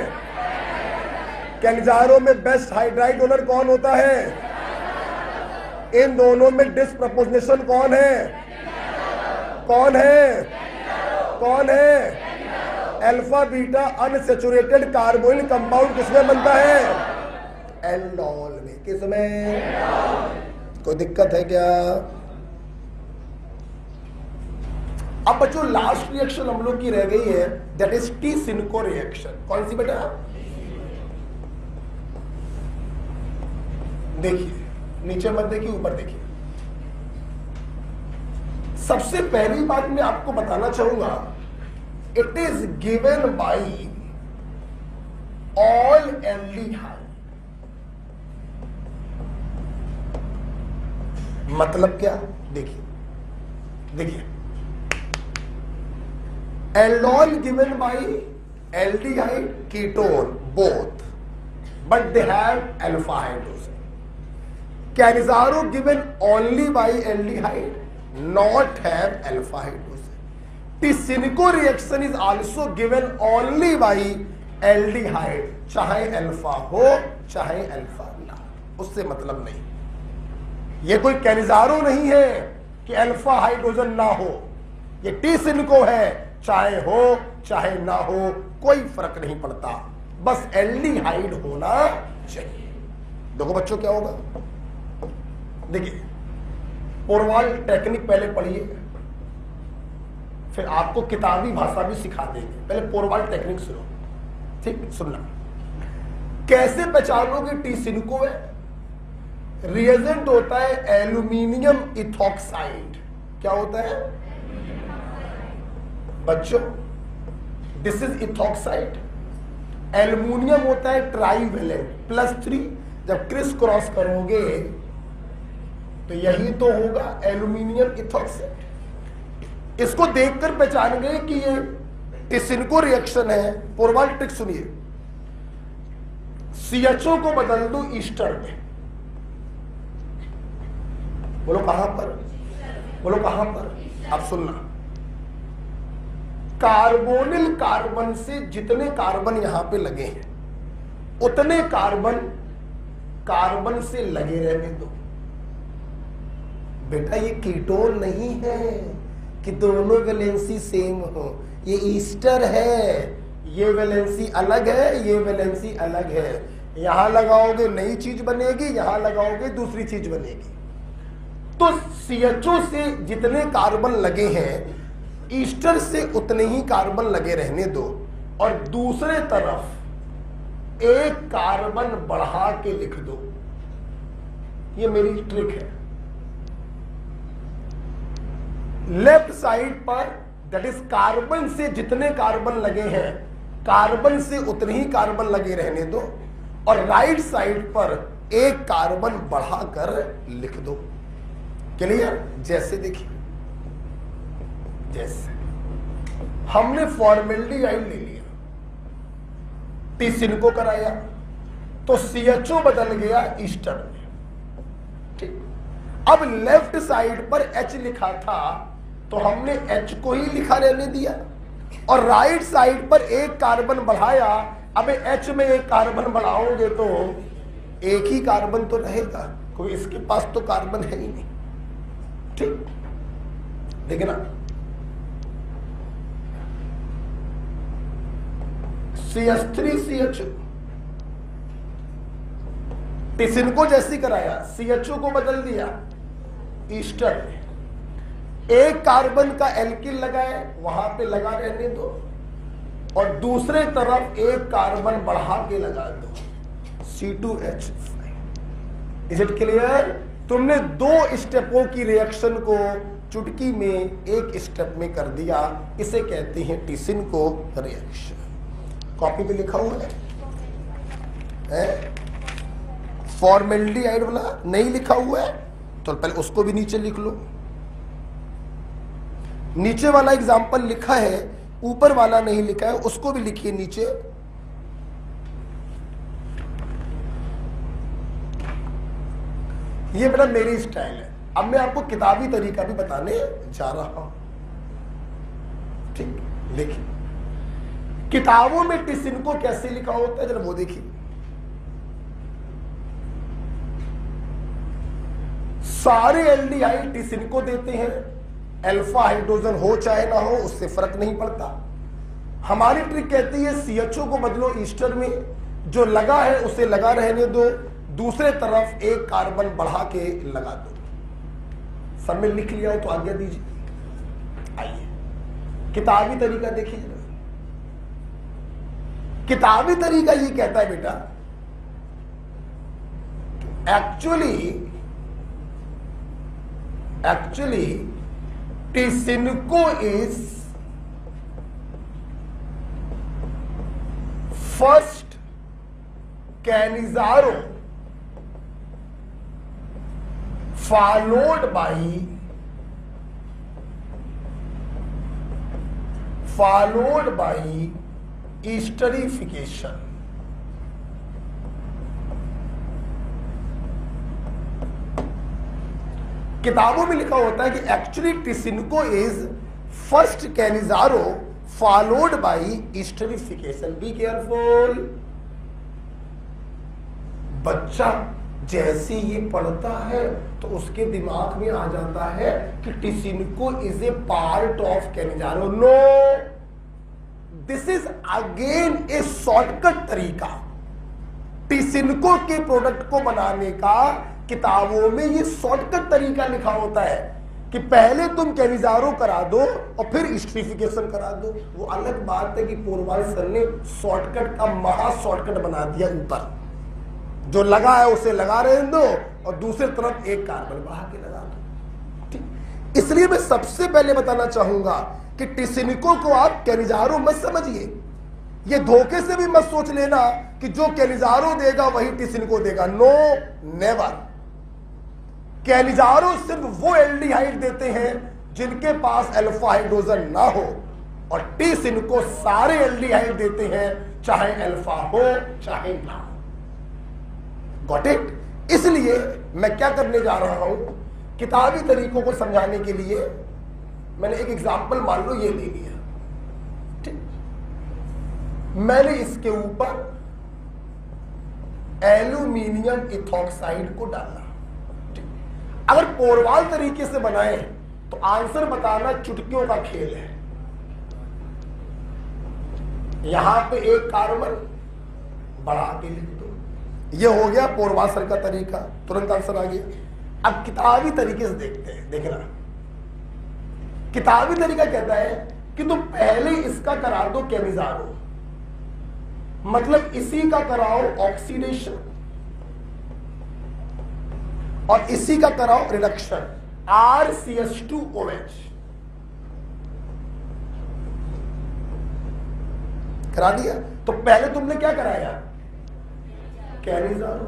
कैनिजारो में बेस्ट हाइड्राइड डोनर कौन होता है? इन दोनों में डिस्प्रपोर्शनेशन कौन है? कौन है? कौन है? Alpha beta unsaturated carbonyl compound किसमें बनता है? एल्डोल में। किसमें? कोई दिक्कत है क्या? अब बच्चों लास्ट रिएक्शन हम लोग की रह गई है, दैट इज टी सिनको रिएक्शन। कौन सी बेटा? देखिए, नीचे मत देखिए, ऊपर देखिए। सबसे पहली बात मैं आपको बताना चाहूंगा, it is given by all aldehyde. मतलब क्या? देखिए देखिए, aldol given by aldehyde ketone both, but they have alpha hydrogen. Cannizzaro given only by aldehyde, not have alpha hydrogen. T-Synco reaction is also given only by aldehyde, चाहे alpha हो चाहे alpha ना, उससे मतलब नहीं। ये कोई कैनिजारो नहीं है कि अल्फा हाइड्रोजन ना हो, ये T-Synco है, चाहे हो चाहे ना हो कोई फर्क नहीं पड़ता, बस एल्डिहाइड होना चाहिए। देखो बच्चों क्या होगा, देखिए पोरवाल टेक्निक पहले पढ़िए, फिर आपको किताबी भाषा भी सिखा देंगे। पहले पोरवाल टेक्निक सुनो, ठीक? सुनना, कैसे पहचानोगे टी सिनको है? रिएजेंट होता है एल्यूमिनियम इथॉक्साइड। क्या होता है बच्चों? This is ethoxide. एल्यूमिनियम होता है ट्राईवेलेंट +3, जब क्रिस क्रॉस करोगे तो यही तो होगा एल्यूमिनियम इथॉक्साइड। इसको देखकर पहचान गए कि ये टी-सिनको रिएक्शन है। पोरवाल ट्रिक सुनिए, CHO को बदल दो ईस्टर में। बोलो कहां पर? बोलो कहां पर? आप सुनना, कार्बोनिल कार्बन से जितने कार्बन यहां पे लगे हैं उतने कार्बन कार्बन से लगे रहने दो। बेटा ये कीटोन नहीं है कि दोनों वैलेंसी सेम हो, ये ईस्टर है, ये वैलेंसी अलग है, ये वैलेंसी अलग है। यहां लगाओगे नई चीज बनेगी, यहां लगाओगे दूसरी चीज बनेगी। तो CHO से जितने कार्बन लगे हैं ईस्टर से उतने ही कार्बन लगे रहने दो, और दूसरे तरफ एक कार्बन बढ़ा के लिख दो। ये मेरी ट्रिक है। लेफ्ट साइड पर दैट इज कार्बन से जितने कार्बन लगे हैं कार्बन से उतने ही कार्बन लगे रहने दो, और राइट साइड पर एक कार्बन बढ़ाकर लिख दो। क्लियर? जैसे देखिए, जैसे हमने फॉर्मेल्डिहाइड ले लिया, टी-सिनको कराया, तो CHO बदल गया ईस्टर में। ठीक, अब लेफ्ट साइड पर H लिखा था तो हमने H को ही लिखा रहने दिया, और राइट साइड पर एक कार्बन बढ़ाया। अब H में एक कार्बन बढ़ाओगे तो एक ही कार्बन तो रहेगा, कोई इसके पास तो कार्बन है ही नहीं। ठीक, देखना CH3CH टिसिन को जैसी कराया, CHO को बदल दिया ईस्टर में, एक कार्बन का एल्किल लगाए वहां पे लगा रहने दो, और दूसरे तरफ एक कार्बन बढ़ा के लगा दो C2H5। Is it clear? तुमने दो स्टेपों की रिएक्शन को चुटकी में एक स्टेप में कर दिया, इसे कहते हैं टिसिन को रिएक्शन। कॉपी पे लिखा हुआ है? फॉर्मेल्डिहाइड वाला नहीं लिखा हुआ है तो पहले उसको भी नीचे लिख लो। नीचे वाला एग्जाम्पल लिखा है, ऊपर वाला नहीं लिखा है, उसको भी लिखिए नीचे। ये मेरा मेरी स्टाइल है। अब मैं आपको किताबी तरीका भी बताने जा रहा हूं। ठीक, देखिए किताबों में टिसिन को कैसे लिखा होता है, जरा वो देखिए। सारे एल्डिहाइड टिसिन को देते हैं, अल्फा हाइड्रोजन हो चाहे ना हो उससे फर्क नहीं पड़ता। हमारी ट्रिक कहती है CHO को बदलो ईस्टर में, जो लगा है उसे लगा रहने दो, दूसरे तरफ एक कार्बन बढ़ा के लगा दो। सब में लिख लिया हो तो आज्ञा दीजिए। आइए किताबी तरीका देखिए जरा। किताबी तरीका ये कहता है बेटा, actually Tishchenko is first Cannizzaro followed by esterification। किताबों में लिखा होता है कि actually Tishchenko is first Cannizzaro followed by esterification. Be careful. बच्चा जैसे ये पढ़ता है तो उसके दिमाग में आ जाता है कि Tishchenko is a part of Cannizzaro. No, this is again a shortcut तरीका टिसिनको के प्रोडक्ट को बनाने का। किताबों में ये शॉर्टकट तरीका लिखा होता है कि पहले तुम कैनिजारो करा दो और फिर एस्टरिफिकेशन करा दो। वो अलग बात है कि पोरवाल सर ने शॉर्टकट का महा शॉर्टकट बना दिया। ऊपर जो लगा है उसे लगा रहने दो और दूसरी तरफ एक कार्बन बढ़ा के लगा दो। ठीक, इसलिए मैं सबसे पहले बताना चाहूंगा कि टिसिनको को आप कैनिजारो मत समझिए। ये धोखे से भी मत सोच लेना कि जो कैनिजारो देगा वही टिसिनको देगा। No, never. कैनिजारो सिर्फ वो एल्डिहाइड देते हैं जिनके पास अल्फा हाइड्रोजन ना हो, और टिसिनको सारे एल्डिहाइड देते हैं चाहे अल्फा हो चाहे ना हो। Got it? इसलिए मैं क्या करने जा रहा हूं, किताबी तरीकों को समझाने के लिए मैंने एक एग्जांपल मान लो ये दे दिया। ठीक, मैंने इसके ऊपर एल्यूमिनियम इथॉक्साइड को डाला। ठीक, अगर पोरवाल तरीके से बनाए तो आंसर बताना चुटकियों का खेल है। यहां पे एक कार्बन बढ़ा के लिख दो, ये हो गया पोरवाल सर का तरीका, तुरंत आंसर आ गया। अब किताबी तरीके से देखते हैं। देखना, किताबी तरीका कहता है कि तुम पहले इसका करा दो कैनिजारो, मतलब इसी का कराओ ऑक्सीडेशन और इसी का कराओ रिडक्शन, RCH2OH करा दिया। तो पहले तुमने क्या कराया, कैनिजारो,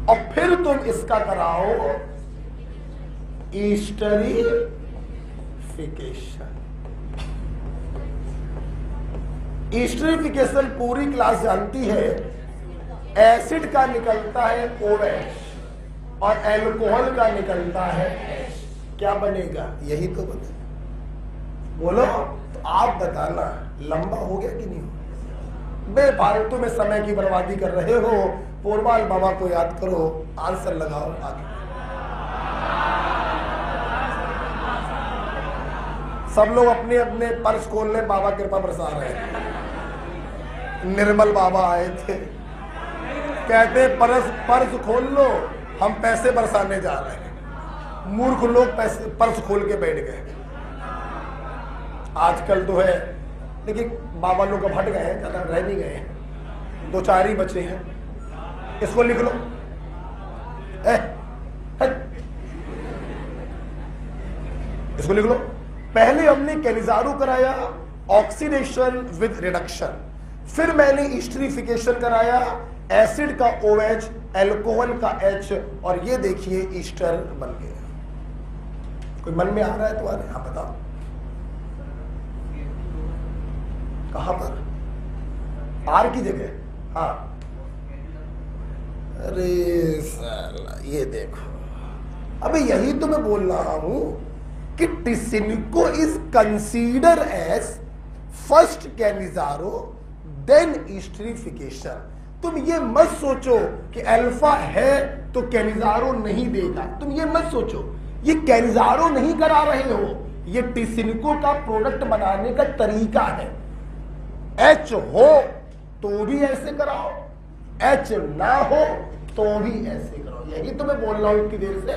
और फिर तुम इसका कराओ एस्टरिफिकेशन। एस्टरिफिकेशन पूरी क्लास जानती है एसिड का निकलता है OH और एल्कोहल का निकलता है H, क्या बनेगा? यही तो बनेगा। बोलो तो आप बताना, लंबा हो गया कि नहीं हो? बेफालतू में समय की बर्बादी कर रहे हो। पोरवाल बाबा को याद करो, आंसर लगाओ आगे। सब लोग अपने अपने पर्स खोल ले, बाबा कृपा बरसा रहे हैं। निर्मल बाबा आए थे, कहते पर्स खोल लो, हम पैसे बरसाने जा रहे हैं। मूर्ख लोग पैसे पर्स खोल के बैठ गए। आजकल तो है, लेकिन बाबा लोग अब हट गए हैं, ज्यादा रह नहीं गए हैं, 2-4 ही बचे हैं। इसको लिख लो, इसको लिख लो। पहले हमने कैलिजारो कराया, ऑक्सीडेशन विद रिडक्शन, फिर मैंने ईस्टरिफिकेशन कराया, एसिड का OH, एल्कोहल का H, और ये देखिए ईस्टर बन गया। कोई मन में आ रहा है तुम्हारे? हाँ बताओ, कहां पर? आर की जगह? हाँ, अरे साला ये देखो, अबे यही तो मैं बोल रहा हूं कि Tishchenko is consider as first Cannizzaro then esterification. तुम ये मत सोचो कि अल्फा है तो कैलिजारो नहीं देगा, तुम ये मत सोचो। ये कैलिजारो नहीं करा रहे हो, ये टिसिनको का प्रोडक्ट बनाने का तरीका है। H हो तो भी ऐसे कराओ, H ना हो तो भी ऐसे करो, यही तो मैं बोल रहा हूं इतनी देर से।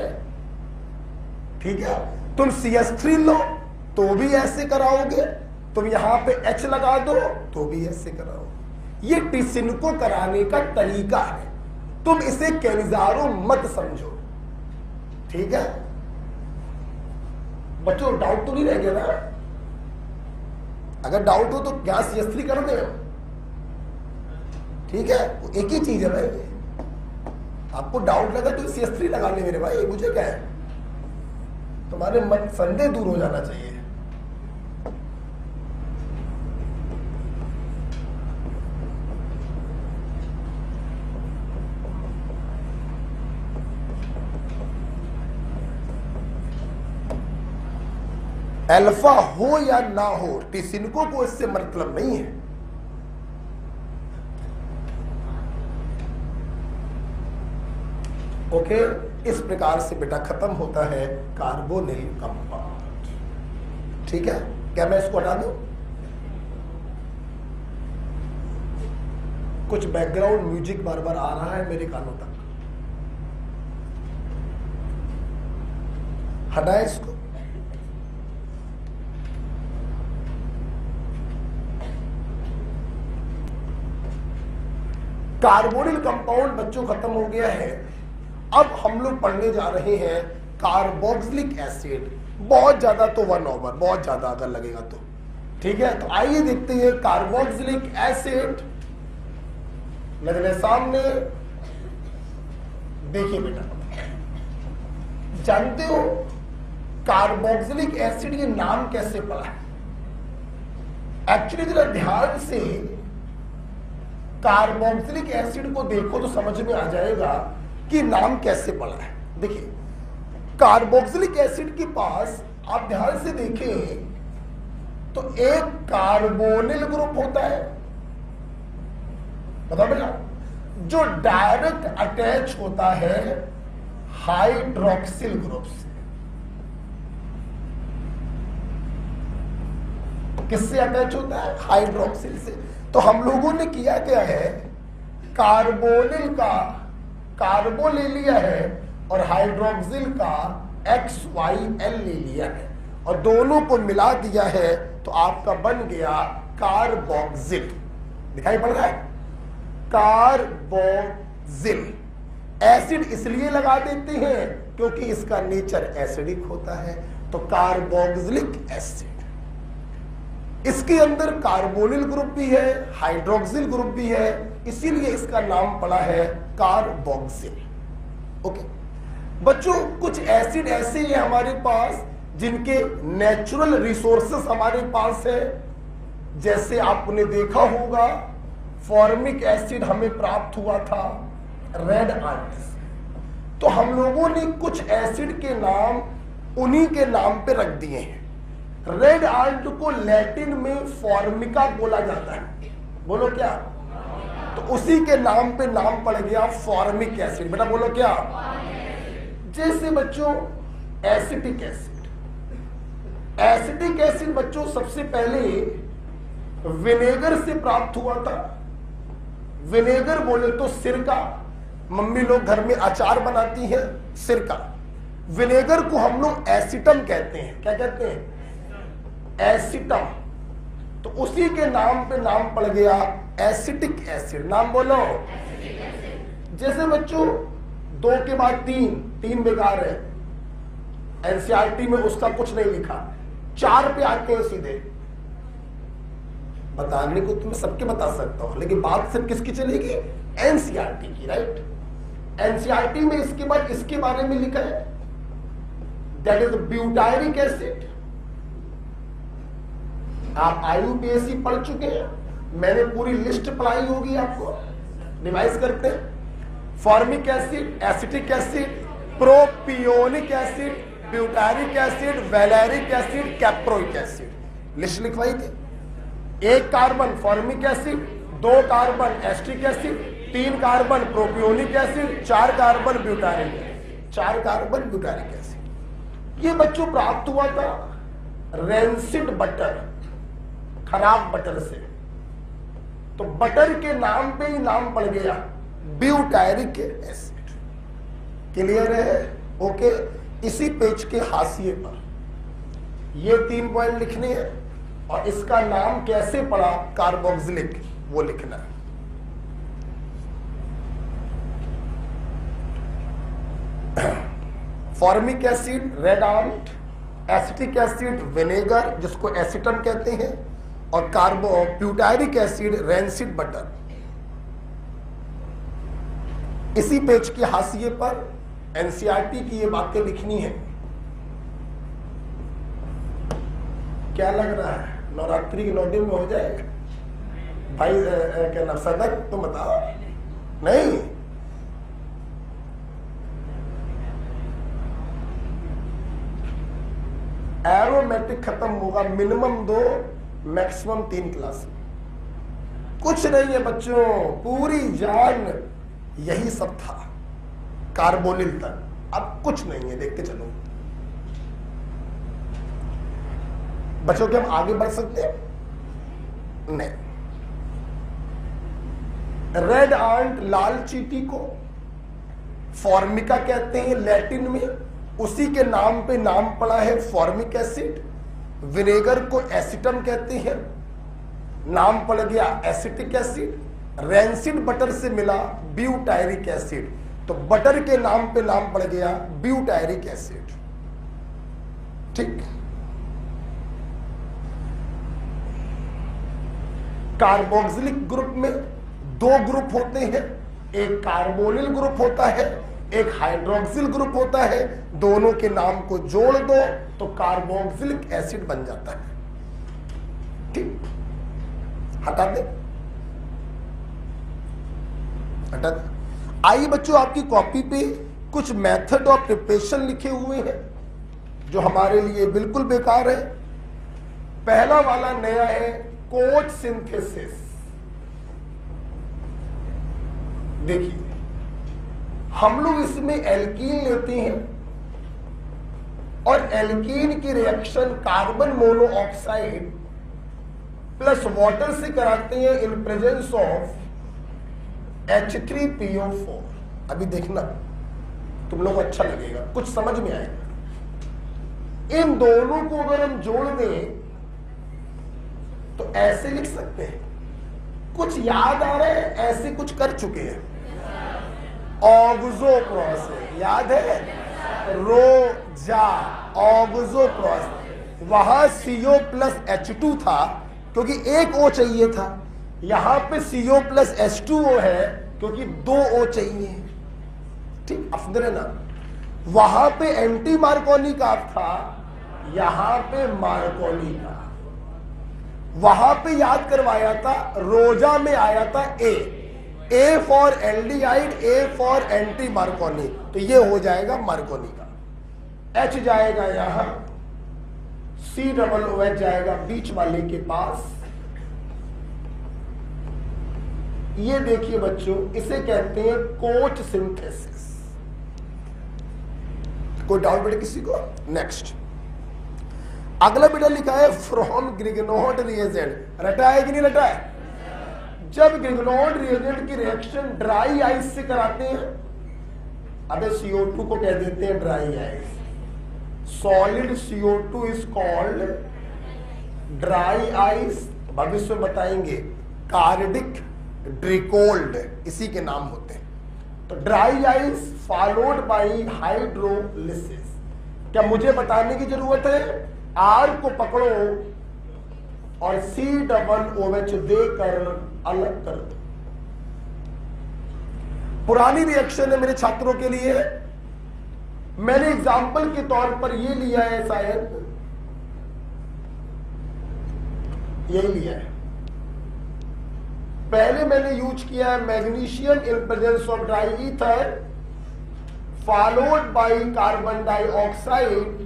ठीक है, तुम CS3 लो तो भी ऐसे कराओगे, तुम यहां पे H लगा दो तो भी ऐसे कराओ। ये टिसिनको कराने का तरीका है, तुम इसे कैलिजारो मत समझो। ठीक है बच्चों, डाउट तो नहीं रह गया ना? अगर डाउट हो तो क्या CS3 कर दे। ठीक है, एक ही चीज है भाई। आपको डाउट लगा तो CS3 लगा ले मेरे भाई, मुझे क्या है, तुम्हारे मन संदेह दूर हो जाना चाहिए। अल्फा हो या ना हो, टिसिनको को इससे मतलब नहीं है। ओके, इस प्रकार से बेटा खत्म होता है कार्बोनिल कंपाउंड। ठीक है, क्या मैं इसको हटा दूं? कुछ बैकग्राउंड म्यूजिक बार बार आ रहा है मेरे कानों तक, हटाए इसको। कार्बोनिल कंपाउंड बच्चों खत्म हो गया है। अब हम लोग पढ़ने जा रहे हैं कार्बोक्सिलिक एसिड। बहुत ज्यादा तो 1 ओवर, बहुत ज्यादा अगर लगेगा तो। ठीक है, तो आइए देखते हैं कार्बोक्सिलिक एसिड। नजरे सामने देखिए बेटा, जानते हो कार्बोक्सिलिक एसिड ये नाम कैसे पड़ा है? एक्चुअली जरा ध्यान से कार्बोक्सिलिक एसिड को देखो तो समझ में आ जाएगा कि नाम कैसे पड़ा है। देखिए, कार्बोक्सिलिक एसिड के पास आप ध्यान से देखें तो एक कार्बोनिल ग्रुप होता है, बताओ बेटा, जो डायरेक्ट अटैच होता है हाइड्रोक्सिल ग्रुप से। किससे अटैच होता है? हाइड्रोक्सिल से। तो हम लोगों ने किया क्या है, कार्बोनिल का कार्बो ले लिया है और हाइड्रोक्सिल का XYL ले लिया है और दोनों को मिला दिया है, तो आपका बन गया कार्बोक्सिल। दिखाई पड़ रहा है? कार्बोक्सिल एसिड इसलिए लगा देते हैं क्योंकि इसका नेचर एसिडिक होता है, तो कार्बोक्सिलिक एसिड। इसके अंदर कार्बोनिल ग्रुप भी है, हाइड्रोक्सिल ग्रुप भी है, इसीलिए इसका नाम पड़ा है कार्बोक्सिल। ओके बच्चों, कुछ एसिड ऐसे हैं हमारे पास जिनके नेचुरल रिसोर्सेस हमारे पास है। जैसे आपने देखा होगा फॉर्मिक एसिड हमें प्राप्त हुआ था रेड आर्ट से। तो हम लोगों ने कुछ एसिड के नाम उन्हीं के नाम पे रख दिए हैं। रेड आर्ट को लैटिन में फॉर्मिका बोला जाता है, बोलो क्या? तो उसी के नाम पे नाम पड़ गया फॉर्मिक एसिड। बेटा बोलो क्या? जैसे बच्चों एसिटिक एसिड, एसिटिक एसिड बच्चों सबसे पहले विनेगर से प्राप्त हुआ था। विनेगर बोले तो सिरका, मम्मी लोग घर में अचार बनाती है, सिरका। विनेगर को हम लोग एसिटम कहते हैं। क्या कहते हैं? एसिटम। तो उसी के नाम पे नाम पड़ गया एसिटिक एसिड। नाम बोलो। जैसे बच्चों 2 के बाद 3 बेकार है, एनसीईआरटी में उसका कुछ नहीं लिखा। 4 पे आते हैं सीधे। बताने को तो मैं सबके बता सकता हूं, लेकिन बात सिर्फ किसकी चलेगी? एनसीईआरटी की, राइट? एनसीईआरटी में इसके बाद इसके बारे में लिखा है, दैट इज ब्यूटायरिक एसिड। आप आईयूपीएसी पढ़ चुके हैं, मैंने पूरी लिस्ट पढ़ाई होगी आपको। रिवाइज करते हैं। Formic acid, acetic acid, propionic acid, butyric acid, valeric acid, caproic acid. List लिखवाई थी। 1 carbon formic acid, 2 carbon acetic acid, 3 carbon propionic acid, 4 carbon butyric acid, 4 carbon butyric acid. ये बच्चों प्राप्त हुआ था रेंसिड बटर, खराब बटर से। तो बटर के नाम पे ही नाम पड़ गया ब्यूटायरिक एसिड। क्लियर है? ओके। इसी पेज के हाशिए पर ये 3 पॉइंट लिखने हैं और इसका नाम कैसे पड़ा कार्बोक्सिलिक, वो लिखना है। Formic acid red art, acetic acid vinegar जिसको एसिटम कहते हैं, और ब्यूटायरिक एसिड रेंसिड बटर। इसी पेज के हाशिए पर एनसीईआरटी की ये बातें लिखनी है। क्या लग रहा है? नवरात्रि के 9 दिन में हो जाएगा भाई? क्या नाम सदक, तुम बताओ। नहीं, एरोमेटिक खत्म होगा मिनिमम 2 मैक्सिमम 3 क्लास। कुछ नहीं है बच्चों, पूरी जान यही सब था कार्बोनिल तक। अब कुछ नहीं है, देखते चलो बच्चों। के हम आगे बढ़ सकते हैं? नहीं। रेड आंट, लाल चींटी को फॉर्मिका कहते हैं लैटिन में। उसी के नाम पे नाम पड़ा है फॉर्मिक एसिड। विनेगर को एसिटम कहते हैं, नाम पड़ गया एसिटिक एसिड। रेंसिड बटर से मिला ब्यूटायरिक एसिड, तो बटर के नाम पे नाम पड़ गया ब्यूटायरिक एसिड। ठीक। कार्बोक्सिलिक ग्रुप में 2 ग्रुप होते हैं, एक कार्बोनिल ग्रुप होता है, एक हाइड्रोक्सिल ग्रुप होता है। दोनों के नाम को जोड़ दो तो कार्बोक्सिलिक एसिड बन जाता है। ठीक, हटा दे, हटा दे। आइए बच्चों, आपकी कॉपी पे कुछ मेथड ऑफ प्रिपरेशन लिखे हुए हैं जो हमारे लिए बिल्कुल बेकार है। पहला वाला नया है, कोच सिंथेसिस। देखिए, हम लोग इसमें एल्कीन लेते हैं और एल्कीन की reaction carbon monoxide plus water से कराते हैं इन प्रेजेंस ऑफ H3PO4। अभी देखना, तुम लोग अच्छा लगेगा, कुछ समझ में आएगा। इन दोनों को अगर हम जोड़ दें तो ऐसे लिख सकते हैं। कुछ याद आ रहा है? ऐसे कुछ कर चुके हैं। ऑक्सो प्रोसेस याद है? रोजा ऑक्सो प्रोसेस। वहां CO प्लस H2 था क्योंकि एक O चाहिए था। यहां पे CO प्लस H2O है क्योंकि 2 O चाहिए। ठीक, अफदल है ना? वहां पे एंटी मार्कोनी का था, यहां पे मार्कोनी का। वहां पे याद करवाया था, रोजा में आया था A for aldehyde, A for anti Markovnikov, तो ये हो जाएगा मार्कोनी का। एच जाएगा यहां, सी डबल ओ एच जाएगा बीच वाले के पास। ये देखिए बच्चों, इसे कहते हैं कोच सिंथेसिस। कोई डाउट बेटा किसी को? नेक्स्ट अगला बेटा लिखा है फ्रॉम ग्रिग्नॉड रिएजेंट। रटा है कि नहीं रटा है? जब ग्रिग्नॉड रिएजेंट की रिएक्शन ड्राई आइस से कराते हैं, अबे CO2 को कह देते हैं dry ice. Solid CO2 is called dry ice. भविष्य में बताएंगे कार्डिक ड्रिकोल्ड, इसी के नाम होते हैं। तो dry ice followed by hydrolysis. क्या मुझे बताने की जरूरत है? आर को पकड़ो और C डबल OH देकर अलग कर दो। पुरानी रिएक्शन है मेरे छात्रों के लिए, मैंने एग्जाम्पल के तौर पर ये लिया है, शायद यही लिया है। पहले मैंने यूज किया है magnesium in presence of dry ether followed by carbon dioxide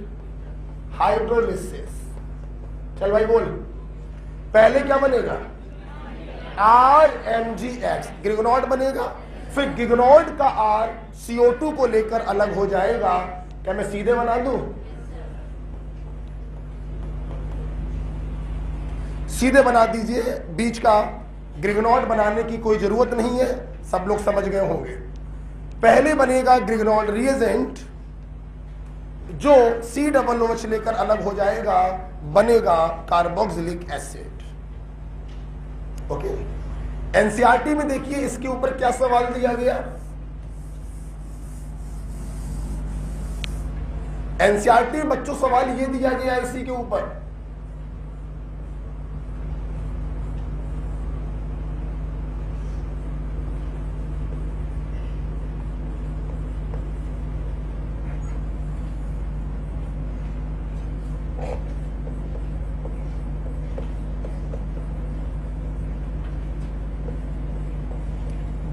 hydrolysis. चल भाई बोल, पहले क्या बनेगा? RMgX ग्रिग्नॉड बनेगा, फिर ग्रिग्नॉड का R CO2 को लेकर अलग हो जाएगा। क्या मैं सीधे बना दूं? सीधे बना दीजिए, बीच का ग्रिग्नॉड बनाने की कोई जरूरत नहीं है, सब लोग समझ गए होंगे। पहले बनेगा ग्रिग्नॉड रिएजेंट जो C डबल OH लेकर अलग हो जाएगा, बनेगा कार्बोक्सिलिक एसिड। ओके, एनसीईआरटी में देखिए इसके ऊपर क्या सवाल दिया गया। एनसीईआरटी में बच्चों सवाल ये दिया गया इसी के ऊपर,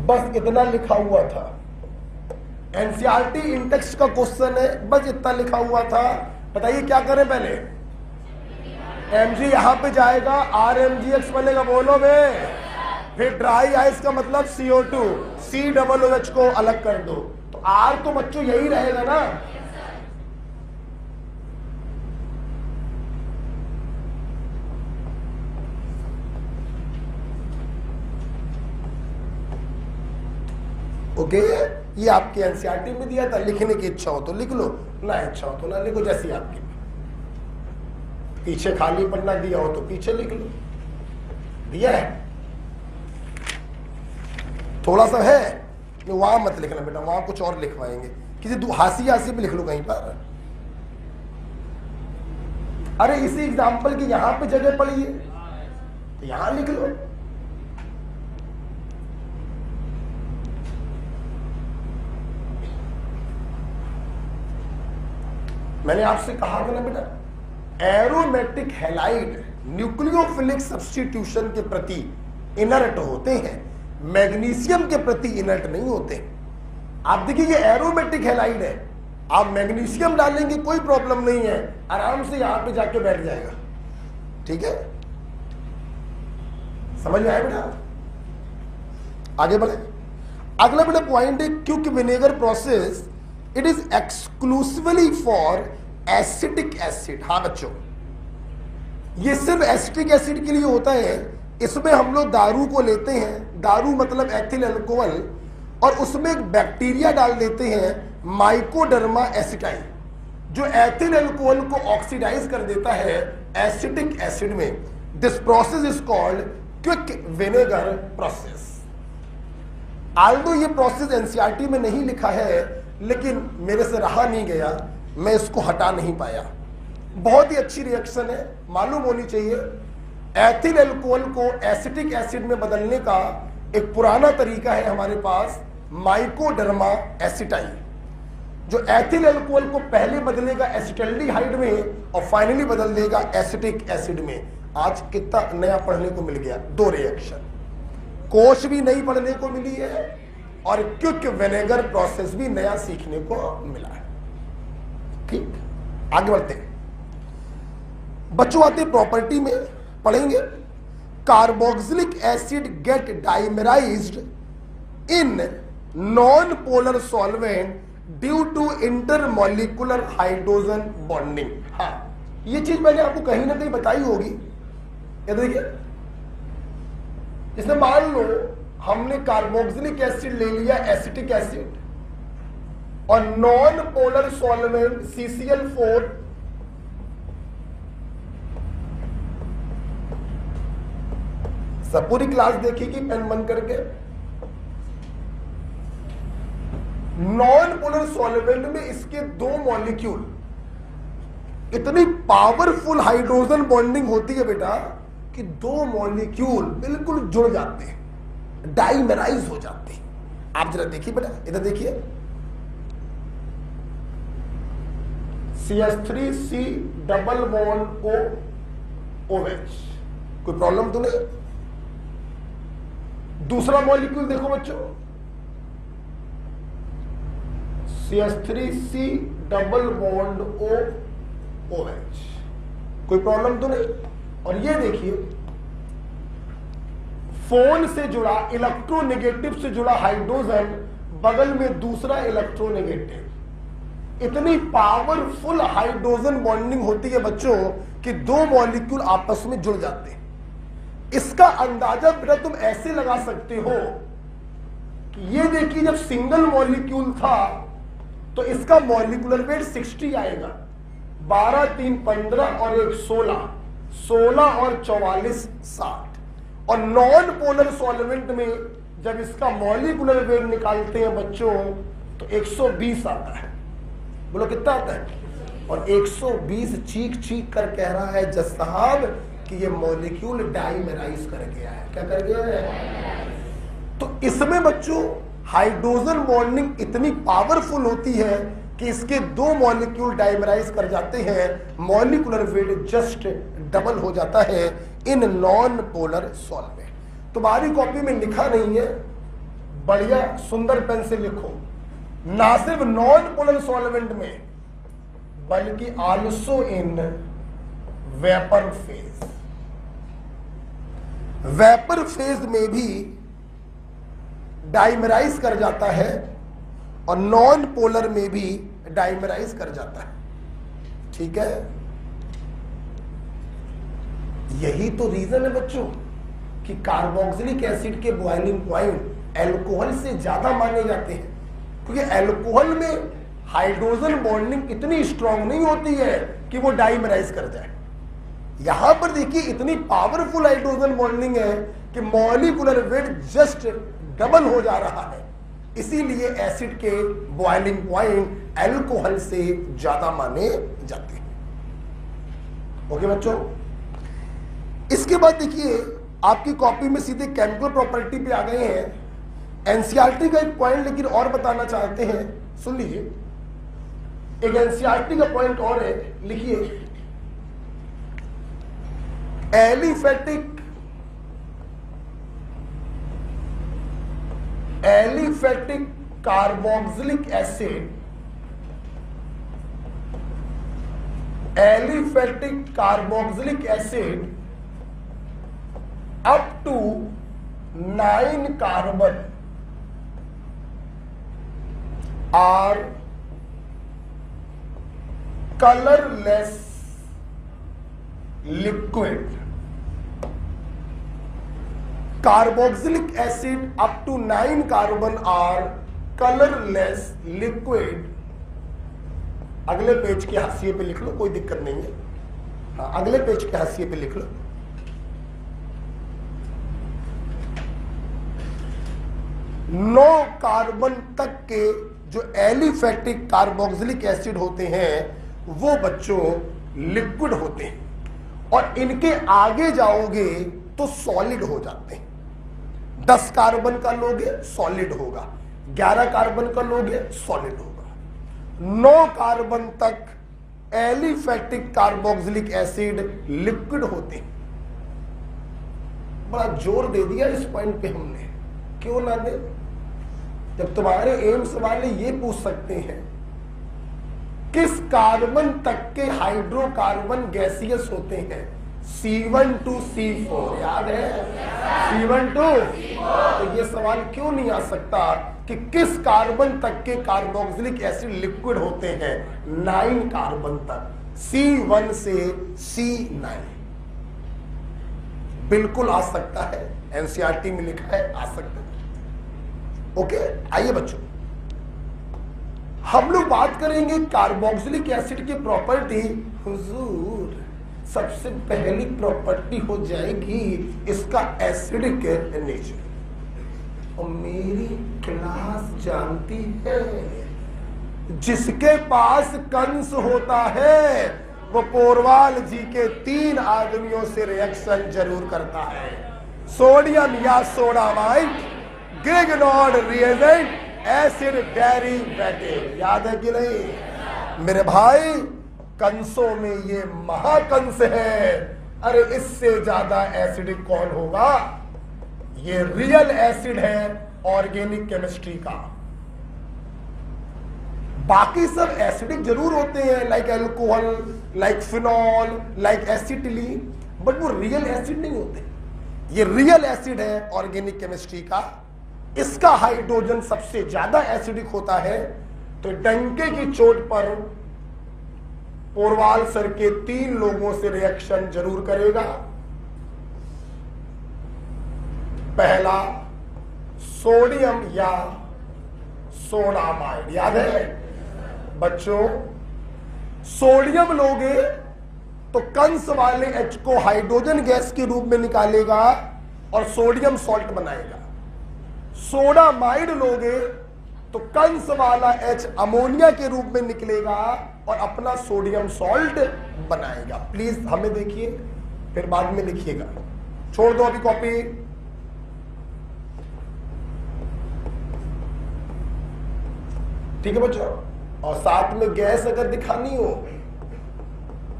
बस इतना लिखा हुआ था। एनसीईआरटी इंटेक्स्ट का क्वेश्चन है, बस इतना लिखा हुआ था। बताइए क्या करें? पहले Mg यहां पे जाएगा, RMgX बनेगा, बोलो बे। फिर ड्राई आइस का मतलब CO2, C डबल OH को अलग कर दो, तो R तो बच्चों यही रहेगा ना। ओके, ये आपके एनसीईआरटी में दिया था। लिखने की इच्छा हो तो लिख लो, ना इच्छा हो तो ना लिखो, जैसी आपकी। पीछे खाली पन्ना दिया हो तो पीछे लिख लो, दिया है थोड़ा सा है, वहां मत लिखना बेटा, वहां कुछ और लिखवाएंगे, किसी हासी पे लिख लो कहीं पर। अरे इसी एग्जाम्पल की यहां पे जगह पड़ी है तो यहां लिख लो। मैंने आपसे कहा था ना बेटा, एरोमेटिक हैलाइड न्यूक्लियोफिलिक सब्स्टिट्यूशन के प्रति इनर्ट होते हैं, मैग्नीशियम के प्रति इनर्ट नहीं होते। आप देखिए ये एरोमेटिक हैलाइड है, आप मैग्नीशियम डालेंगे कोई प्रॉब्लम नहीं है, आराम से यहां पे जाके बैठ जाएगा। ठीक है, समझ में आया बेटा? आगे बढ़े। अगला बेटा पॉइंट है, क्योंकि vinegar process it is exclusively for acetic acid. हाँ बच्चों, ये सिर्फ एसिटिक एसिड के लिए होता है। इसमें हम लोग दारू को लेते हैं, दारू मतलब एथिल अल्कोहल, और उसमें एक बैक्टीरिया डाल देते हैं माइकोडर्मा एसिटाई, जो एथिल अल्कोहल को ऑक्सीडाइज कर देता है एसिटिक एसिड में। This process is called quick vinegar process. Aldous ये प्रोसेस एनसीईआरटी में नहीं लिखा है, लेकिन मेरे से रहा नहीं गया, मैं इसको हटा नहीं पाया। बहुत ही अच्छी रिएक्शन है, मालूम होनी चाहिए। एथिल अल्कोहल को एसिटिक एसिड में बदलने का एक पुराना तरीका है हमारे पास, माइकोडर्मा एसिटाई, जो एथिल अल्कोहल को पहले बदलेगा एसिटल्डिहाइड में और फाइनली बदल देगा एसिटिक एसिड में। आज कितना नया पढ़ने को मिल गया, 2 रिएक्शन, कोश भी नई पढ़ने को मिली है और क्विक विनेगर प्रोसेस भी नया सीखने को मिला है। ठीक, आगे बढ़ते हैं। बच्चों आते प्रॉपर्टी में पढ़ेंगे, carboxylic acid get dimerized in non polar solvent due to intermolecular hydrogen bonding. हाँ, ये चीज मैंने आपको कहीं ना कहीं बताई होगी। ये देखिए, इसमें मान लो हमने कार्बोक्सिलिक एसिड ले लिया, एसिटिक एसिड, और नॉन पोलर सॉल्वेंट CCl4 सब पूरी क्लास देखिएगी पेन बंद करके। नॉन पोलर सॉल्वेंट में इसके 2 मॉलिक्यूल, इतनी पावरफुल हाइड्रोजन बॉन्डिंग होती है बेटा कि 2 मॉलिक्यूल बिल्कुल जुड़ जाते हैं, डाइमराइज हो जाते हैं। आप जरा देखिए बेटा, इधर देखिए, CH3C डबल बॉन्ड OH, कोई प्रॉब्लम तो नहीं। दूसरा मॉलिक्यूल देखो बच्चों, CH3C डबल बॉन्ड OH, कोई प्रॉब्लम तो नहीं। और ये देखिए, फोन से जुड़ा, इलेक्ट्रोनेगेटिव से जुड़ा हाइड्रोजन, बगल में दूसरा इलेक्ट्रोनेगेटिव, इतनी पावरफुल हाइड्रोजन बॉन्डिंग होती है बच्चों कि 2 मॉलिक्यूल आपस में जुड़ जाते हैं। इसका अंदाजा बेटा तुम ऐसे लगा सकते हो कि ये देखिए, जब सिंगल मॉलिक्यूल था तो इसका मॉलिक्यूलर वेट 60 आएगा, 12 3 15 और 1 16, 16 और 44 60। और नॉन पोलर सॉल्वेंट में जब इसका मॉलिक्यूलर वेट निकालते हैं बच्चों तो 120 आता है। बोलो कितना आता है? और 120 चीख चीख कर कह रहा है जज साहब कि ये मॉलिक्यूल डाइमराइज कर गया है। क्या कर गया है? तो इसमें बच्चों हाइड्रोजन बॉन्डिंग इतनी पावरफुल होती है कि इसके 2 मॉलिक्यूल डाइमराइज कर जाते हैं, मॉलिक्यूलर वेट जस्ट डबल हो जाता है इन नॉन पोलर सॉल्वेंट। तुम्हारी कॉपी में लिखा नहीं है, बढ़िया सुंदर पेन से लिखो, ना सिर्फ नॉन पोलर सॉल्वेंट में बल्कि also in vapour phase. Vapour phase में भी डाइमराइज कर जाता है और नॉन पोलर में भी डाइमराइज कर जाता है। ठीक है, यही तो रीजन है बच्चों कि कार्बोक्सिलिक एसिड के बॉइलिंग पॉइंट अल्कोहल से ज्यादा माने जाते हैं, क्योंकि अल्कोहल में हाइड्रोजन बॉन्डिंग इतनी स्ट्रांग नहीं होती है कि वो डाइमराइज कर जाए। यहां पर देखिए इतनी पावरफुल हाइड्रोजन बॉन्डिंग है कि मॉलिक्यूलर वेट जस्ट डबल हो जा रहा है, इसीलिए एसिड के बॉइलिंग पॉइंट अल्कोहल से ज्यादा माने जाते हैं। ओके बच्चों, इसके बाद देखिए आपकी कॉपी में सीधे केमिकल प्रॉपर्टी पे आ गए हैं। एनसीईआरटी का एक पॉइंट लेकिन और बताना चाहते हैं, सुन लीजिए। एक एनसीईआरटी का पॉइंट और है, लिखिए, aliphatic carboxylic acid, aliphatic carboxylic acid up to 9 carbon are colorless liquid. Carboxylic acid up to 9 carbon are colorless liquid. अगले पेज के हाशिए पे लिख लो, कोई दिक्कत नहीं है। हाँ, अगले पेज के हाशिए पे लिख लो। 9 कार्बन तक के जो एलिफेटिक कार्बोक्सिलिक एसिड होते हैं वो बच्चों लिक्विड होते हैं, और इनके आगे जाओगे तो सॉलिड हो जाते हैं। 10 कार्बन का लोगे सॉलिड होगा, 11 कार्बन का लोगे सॉलिड होगा। 9 कार्बन तक एलिफेटिक कार्बोक्सिलिक एसिड लिक्विड होते हैं। बड़ा जोर दे दिया इस पॉइंट पे हमने, क्यों ना दे? जब तुम्हारे एम्स वाले ये पूछ सकते हैं किस कार्बन तक के हाइड्रोकार्बन गैसियस होते हैं, C1 to C4, याद है? C1 to, तो ये सवाल क्यों नहीं आ सकता कि किस कार्बन तक के कार्बोक्सिलिक एसिड लिक्विड होते हैं? 9 कार्बन तक, C1 से C9। बिल्कुल आ सकता है, एनसीईआरटी में लिखा है, आ सकता है। ओके, आइए बच्चों, हम लोग बात करेंगे कार्बोक्सिलिक एसिड की प्रॉपर्टी। हुजूर, सबसे पहली प्रॉपर्टी हो जाएगी इसका एसिडिक नेचर। और मेरी क्लास जानती है जिसके पास कंस होता है वो पोरवाल जी के 3 आदमियों से रिएक्शन जरूर करता है, सोडियम या सोडामाइड, ग्रिग्नॉर्ड रिएजेंट, एसिड डेरिवेटिव। याद है कि नहीं मेरे भाई? कंसों में ये महाकंस है। अरे इससे ज्यादा एसिडिक कौन होगा? ये रियल एसिड है ऑर्गेनिक केमिस्ट्री का। बाकी सब एसिडिक जरूर होते हैं, like alcohol, like phenol, like acetylene, but वो रियल एसिड नहीं होते। ये रियल एसिड है ऑर्गेनिक केमिस्ट्री का। इसका हाइड्रोजन सबसे ज्यादा एसिडिक होता है। तो डंके की चोट पर पोरवाल सर के 3 लोगों से रिएक्शन जरूर करेगा। पहला सोडियम या सोडामाइड, याद है बच्चों? सोडियम लोगे तो कंस वाले H को हाइड्रोजन गैस के रूप में निकालेगा और सोडियम सॉल्ट बनाएगा। सोडामाइड लोगे तो कंस वाला H अमोनिया के रूप में निकलेगा और अपना सोडियम सॉल्ट बनाएगा। प्लीज हमें देखिए, फिर बाद में लिखिएगा, छोड़ दो अभी कॉपी। ठीक है बच्चों? और साथ में गैस अगर दिखानी हो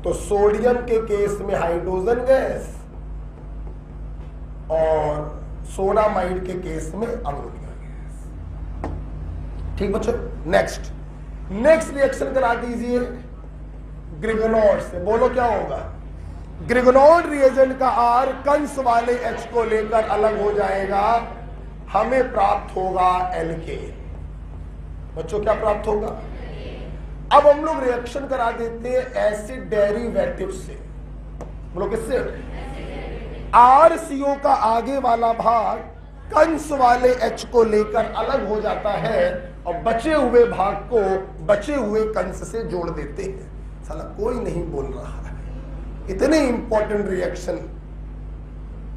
तो सोडियम के केस में हाइड्रोजन गैस और सोडामाइड के केस में अमोनिया गैस। ठीक बच्चों? नेक्स्ट रिएक्शन करा दीजिए ग्रिग्नॉर्ड से। बोलो क्या होगा? ग्रिग्नॉर्ड रिएजेंट का R कंस वाले H को लेकर अलग हो जाएगा, हमें प्राप्त होगा एल्केन। बच्चों क्या प्राप्त होगा? अब हम लोग रिएक्शन करा देते हैं एसिड डेरिवेटिव से। बोलो किससे? RCO का आगे वाला भाग कंस वाले H को लेकर अलग हो जाता है और बचे हुए भाग को बचे हुए कंस से जोड़ देते हैं। साला कोई नहीं बोल रहा है। इतने इंपॉर्टेंट रिएक्शन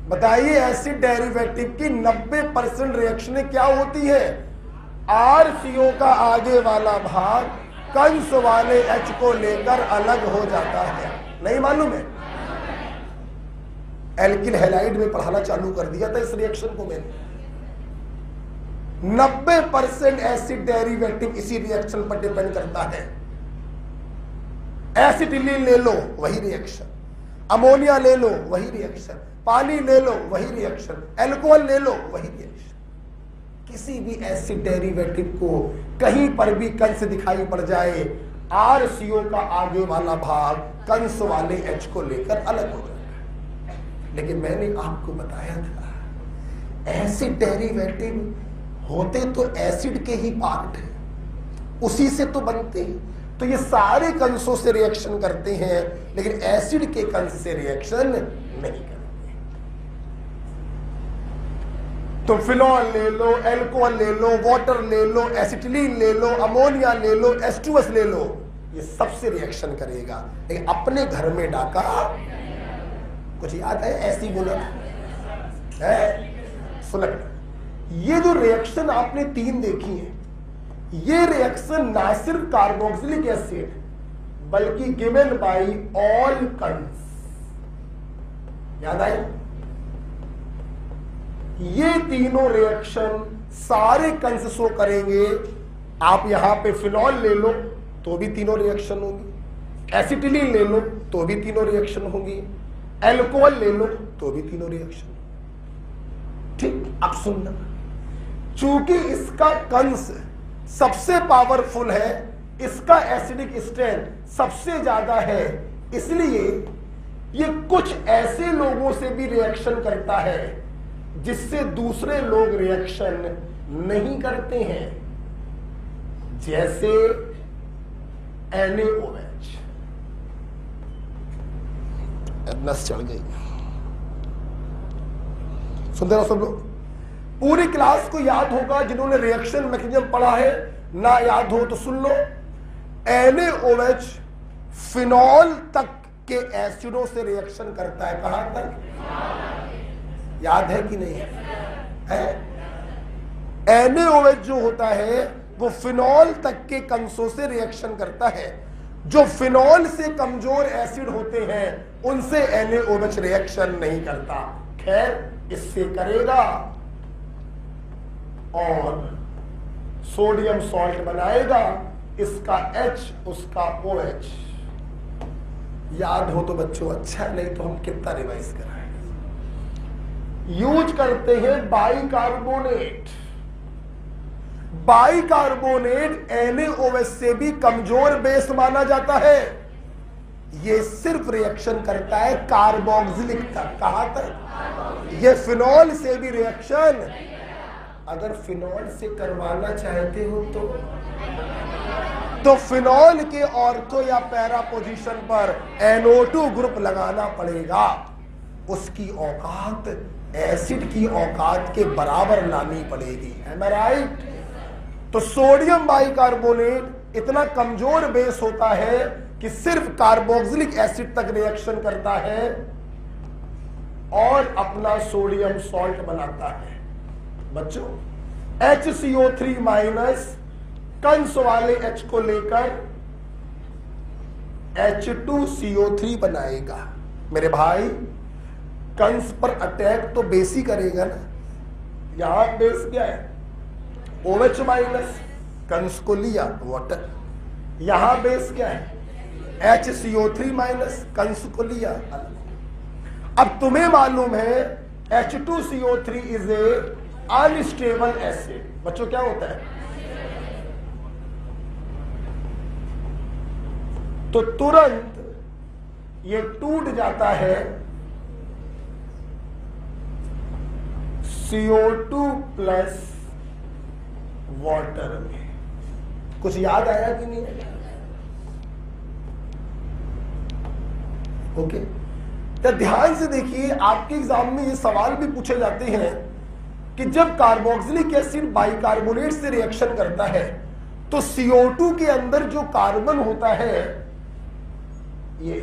बताइए, एसिड डेरिवेटिव की 90% रिएक्शनें क्या होती है? RCO का आगे वाला भाग कंस वाले H को लेकर अलग हो जाता है। नहीं मालूम है? एल्किल हैलाइड में पढ़ाना चालू कर दिया था इस रिएक्शन को मैंने। 90% एसिड डेरिवेटिव इसी रिएक्शन पर डिपेंड करता है। एसिटिलीन ले लो वही रिएक्शन, अमोनिया ले लो वही रिएक्शन, पानी ले लो वही रिएक्शन, अल्कोहल ले लो वही रिएक्शन। किसी भी एसिड डेरिवेटिव को कहीं पर भी कंस दिखाई पड़ जाए, RCO का आगे वाला भाग कंस वाले H को लेकर अलग हो जाता है। लेकिन मैंने आपको बताया था एसिड डेरिवेटिव होते तो एसिड के ही पार्ट है, उसी से तो बनते हैं। तो ये सारे कंसों से रिएक्शन करते हैं, लेकिन एसिड के कंस से रिएक्शन नहीं करते। तो फिनॉल ले लो, एल्कोहल ले लो, वाटर ले लो, एसिटिलीन ले लो, अमोनिया ले लो, H2S ले लो, ये सबसे रिएक्शन करेगा। लेकिन अपने घर में डाका कुछ याद है? ऐसी बोला है सुलग। ये जो रिएक्शन आपने 3 देखी है, ये रिएक्शन ना सिर्फ कार्बोक्सिलिक एसिड बल्कि गिवन बाय ऑल कंस। याद आए? ये तीनों रिएक्शन सारे कंस शो करेंगे। आप यहां पे फिनॉल ले लो तो भी तीनों रिएक्शन होगी, एसिटिलीन ले लो तो भी तीनों रिएक्शन होगी, अल्कोहल ले लो तो भी तीनों रिएक्शन। अब सुनना, चूंकि इसका कंस सबसे पावरफुल है, इसका एसिडिक स्ट्रेंथ सबसे ज्यादा है, इसलिए ये कुछ ऐसे लोगों से भी रिएक्शन करता है जिससे दूसरे लोग रिएक्शन नहीं करते हैं, जैसे NaOH। नस चढ़ गई, सुनते रहो सब लोग। पूरी क्लास को याद होगा, जिन्होंने रिएक्शन मैकेनिज्म पढ़ा है, ना याद हो तो सुन लो। NaOH फिनॉल तक के एसिडों से रिएक्शन करता है। कहां तक? याद है कि नहीं है? NaOH जो होता है वो फिनॉल तक के कंसों से रिएक्शन करता है। जो फिनॉल से कमजोर एसिड होते हैं उनसे NaOH रिएक्शन नहीं करता, खैर इससे करेगा और सोडियम सॉल्ट बनाएगा, इसका H उसका OH। याद हो तो बच्चों अच्छा, नहीं तो हम कितना रिवाइज कराएंगे। यूज करते हैं बाइकार्बोनेट। बाइकार्बोनेट NaOH से भी कमजोर बेस माना जाता है। ये सिर्फ रिएक्शन करता है कार्बोक्सिलिक तक। कहां तक? ये फिनॉल से भी रिएक्शन, अगर फिनॉल से करवाना चाहते हो तो फिनॉल के ऑर्थो या पैरा पोजीशन पर NO2 ग्रुप लगाना पड़ेगा। उसकी औकात एसिड की औकात के बराबर लानी पड़ेगी। Am I right? तो सोडियम बाइकार्बोनेट इतना कमजोर बेस होता है कि सिर्फ कार्बोक्सिलिक एसिड तक रिएक्शन करता है और अपना सोडियम सॉल्ट बनाता है। बच्चों HCO3 माइनस कंस वाले H को लेकर H2CO3 बनाएगा। मेरे भाई कंस पर अटैक तो बेस ही करेगा ना। यहां बेस क्या है? OH माइनस, कंस को लिया वाटर। यहां बेस क्या है? HCO3 माइनस, कंस को लिया। अब तुम्हें मालूम है H2CO3 is a unstable acid. बच्चों क्या होता है? तो तुरंत ये टूट जाता है CO2 प्लस वाटर में। कुछ याद आया कि नहीं? ओके, तो ध्यान से देखिए, आपके एग्जाम में ये सवाल भी पूछे जाते हैं कि जब कार्बोक्सिलिक एसिड बाइकार्बोनेट से रिएक्शन करता है तो CO2 के अंदर जो कार्बन होता है ये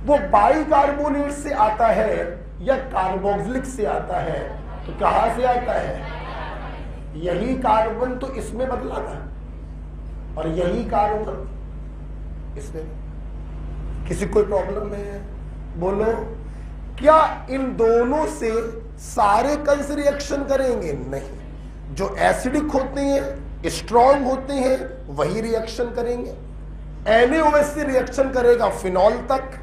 वो बाइकार्बोनेट से आता है या कार्बोक्सिलिक से आता है? तो कहां से आता है? यही कार्बन तो इसमें बदला था और यही कार्बन इसमें। किसी कोई प्रॉब्लम है? बोलो, क्या इन दोनों से सारे कंस रिएक्शन करेंगे? नहीं। जो एसिडिक होते हैं, स्ट्रॉन्ग होते हैं, वही रिएक्शन करेंगे। NaOH से रिएक्शन करेगा फिनॉल तक,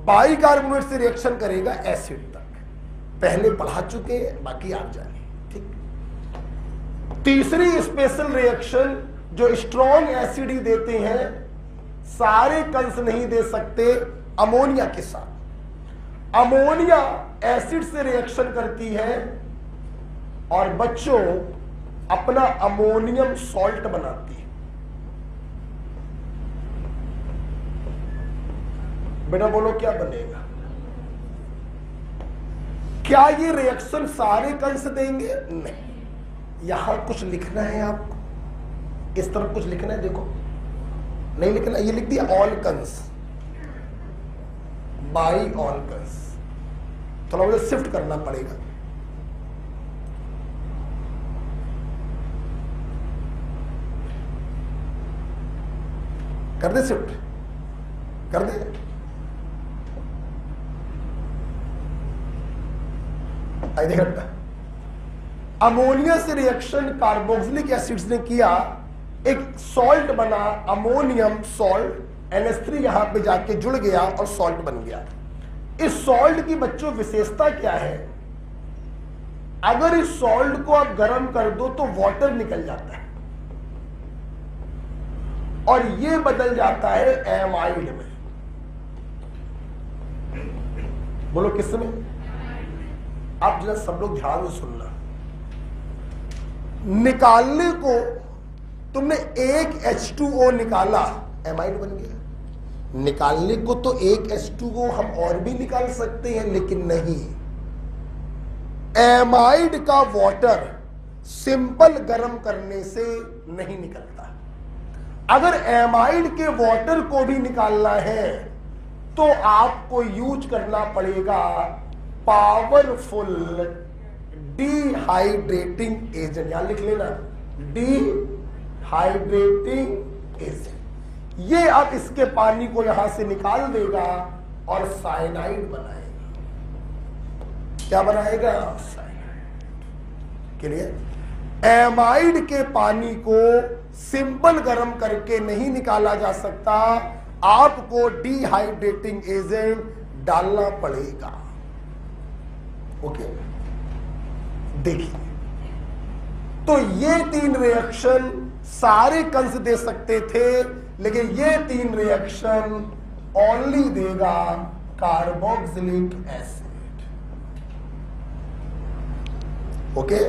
बाइकार्बोनेट से रिएक्शन करेगा एसिड तक। पहले पढ़ा चुके हैं, बाकी आप जानिए। ठीक। तीसरी स्पेशल रिएक्शन जो स्ट्रॉन्ग एसिड ही देते हैं, सारे कंस नहीं दे सकते, अमोनिया के साथ। अमोनिया एसिड से रिएक्शन करती है और बच्चों अपना अमोनियम सॉल्ट बनाती है। बेटा बोलो क्या बनेगा? क्या ये रिएक्शन सारे कंस देंगे? नहीं। यहां कुछ लिखना है आपको, इस तरफ कुछ लिखना है। देखो, नहीं लिखना, ये लिख दिया ऑल कंस, बाई ऑल कंस। थोड़ा मुझे शिफ्ट करना पड़ेगा। कर दे शिफ्ट, कर दे। आई देखा, अमोनिया से रिएक्शन कार्बोक्सिलिक एसिड्स ने किया, एक सॉल्ट बना, अमोनियम सॉल्ट, NH3 यहां पे जाके जुड़ गया और सॉल्ट बन गया। इस सॉल्ट की बच्चों विशेषता क्या है? अगर इस सॉल्ट को आप गर्म कर दो तो वाटर निकल जाता है और ये बदल जाता है एमाइड में। बोलो किस में? आप जरा सब लोग ध्यान से सुनना। निकालने को तुमने एक H2O निकाला, एमाइड बन गया। निकालने को तो एक H2O हम और भी निकाल सकते हैं, लेकिन नहीं, एमाइड का वाटर सिंपल गर्म करने से नहीं निकलता। अगर एमाइड के वाटर को भी निकालना है तो आपको यूज करना पड़ेगा पावरफुल डिहाइड्रेटिंग एजेंट। यहां लिख लेना, डिहाइड्रेटिंग एजेंट। ये अब इसके पानी को यहां से निकाल देगा और साइनाइड बनाएगा। क्या बनाएगा? साइनाइड। क्लियर? एमाइड के पानी को सिंपल गर्म करके नहीं निकाला जा सकता, आपको डिहाइड्रेटिंग एजेंट डालना पड़ेगा। ओके, देखिए, तो ये 3 रिएक्शन सारे कंस दे सकते थे, लेकिन ये 3 रिएक्शन ओनली देगा कार्बोक्सिलिक एसिड। ओके,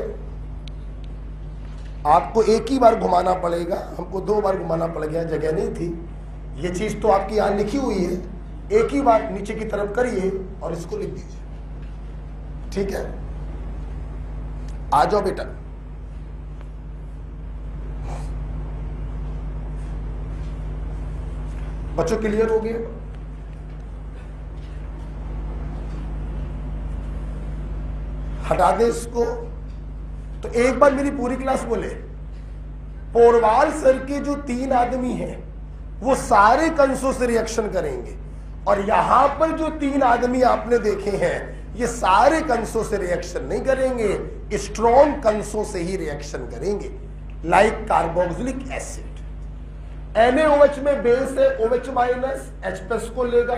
आपको एक ही बार घुमाना पड़ेगा, हमको 2 बार घुमाना पड़ गया, जगह नहीं थी। ये चीज तो आपकी यहां लिखी हुई है, एक ही बार नीचे की तरफ करिए और इसको लिख दीजिए। ठीक है, आ जाओ बेटा। बच्चों क्लियर हो गया? हटा दे इसको। तो एक बार मेरी पूरी क्लास बोले, पोरवाल सर के जो 3 आदमी हैं वो सारे कंसों से रिएक्शन करेंगे, और यहां पर जो 3 आदमी आपने देखे हैं ये सारे कंसों से रिएक्शन नहीं करेंगे, स्ट्रॉन्ग कंसों से ही रिएक्शन करेंगे। लाइक कार्बोक्सिलिक एसिड, NaOH में बेस है OH माइनस, H+ को लेगा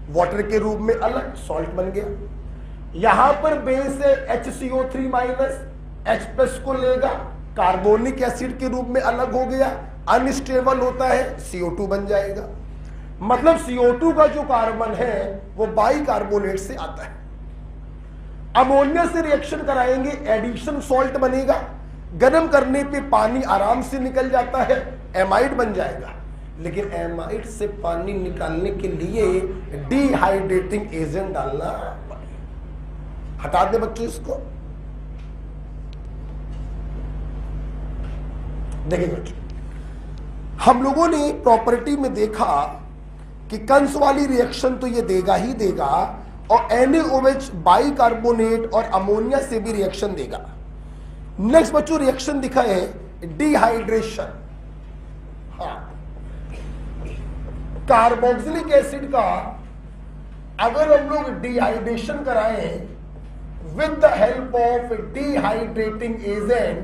वाटर के रूप में अलग, सॉल्ट बन गया। यहां पर बेस है HCO3 माइनस, H+ को लेगा कार्बोनिक एसिड के रूप में अलग हो गया, अनस्टेबल होता है, CO2 बन जाएगा। मतलब CO2 का जो कार्बन है वो बाइकार्बोनेट से आता है। अमोनिया से रिएक्शन कराएंगे, एडिशन सॉल्ट बनेगा, गर्म करने पे पानी आराम से निकल जाता है, एमाइड बन जाएगा। लेकिन एमाइड से पानी निकालने के लिए डिहाइड्रेटिंग एजेंट डालना पड़ेगा। हटा दे बच्चों इसको। देखिए बच्चों, हम लोगों ने प्रॉपर्टी में देखा कि कंस वाली रिएक्शन तो ये देगा ही देगा, और NaOH बाइकार्बोनेट और अमोनिया से भी रिएक्शन देगा। नेक्स्ट बच्चों रिएक्शन दिखा है डिहाइड्रेशन। हाँ, कार्बोक्सिलिक एसिड का अगर हम लोग डिहाइड्रेशन कराएं with the help of dehydrating agent,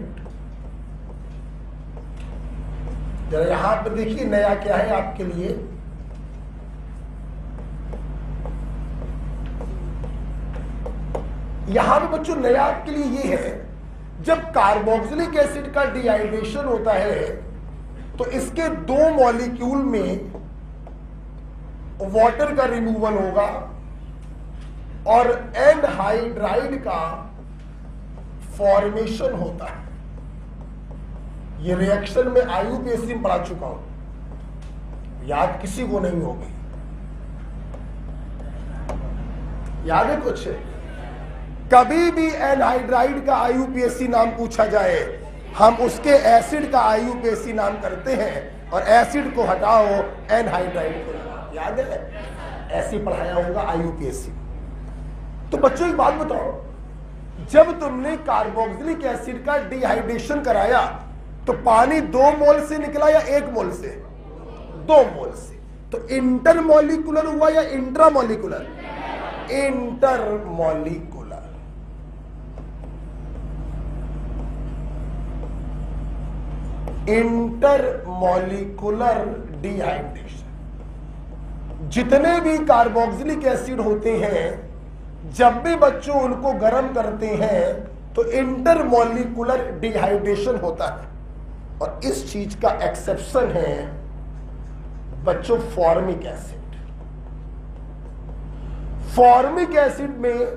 जरा यहां पर देखिए नया क्या है आपके लिए। यहां पे बच्चों नया आपके लिए ये है, जब कार्बोक्सिलिक एसिड का डिहाइड्रेशन होता है तो इसके 2 मॉलिक्यूल में वाटर का रिमूवल होगा और एनहाइड्राइड का फॉर्मेशन होता है। ये रिएक्शन में IUPAC में पढ़ा चुका हूं, याद किसी को नहीं होगी? याद है कुछ? कभी भी एनहाइड्राइड का IUPAC नाम पूछा जाए, हम उसके एसिड का IUPAC नाम करते हैं, और एसिड को हटाओ एनहाइड्राइड को। याद है? ऐसे पढ़ाया होगा IUPAC। तो बच्चों एक बात बताओ, जब तुमने कार्बोक्सिलिक एसिड का डिहाइड्रेशन कराया तो पानी 2 मोल से निकला या 1 मोल से? 2 मोल से। तो इंटरमॉलिक्यूलर हुआ या इंट्रामॉलिक्यूलर? इंटरमॉलिक्यूलर। Intermolecular dehydration. जितने भी कार्बोक्सिलिक एसिड होते हैं, जब भी बच्चों उनको गर्म करते हैं तो इंटरमॉलिक्यूलर डिहाइड्रेशन होता है। और इस चीज का एक्सेप्शन है बच्चों फॉर्मिक एसिड। फॉर्मिक एसिड में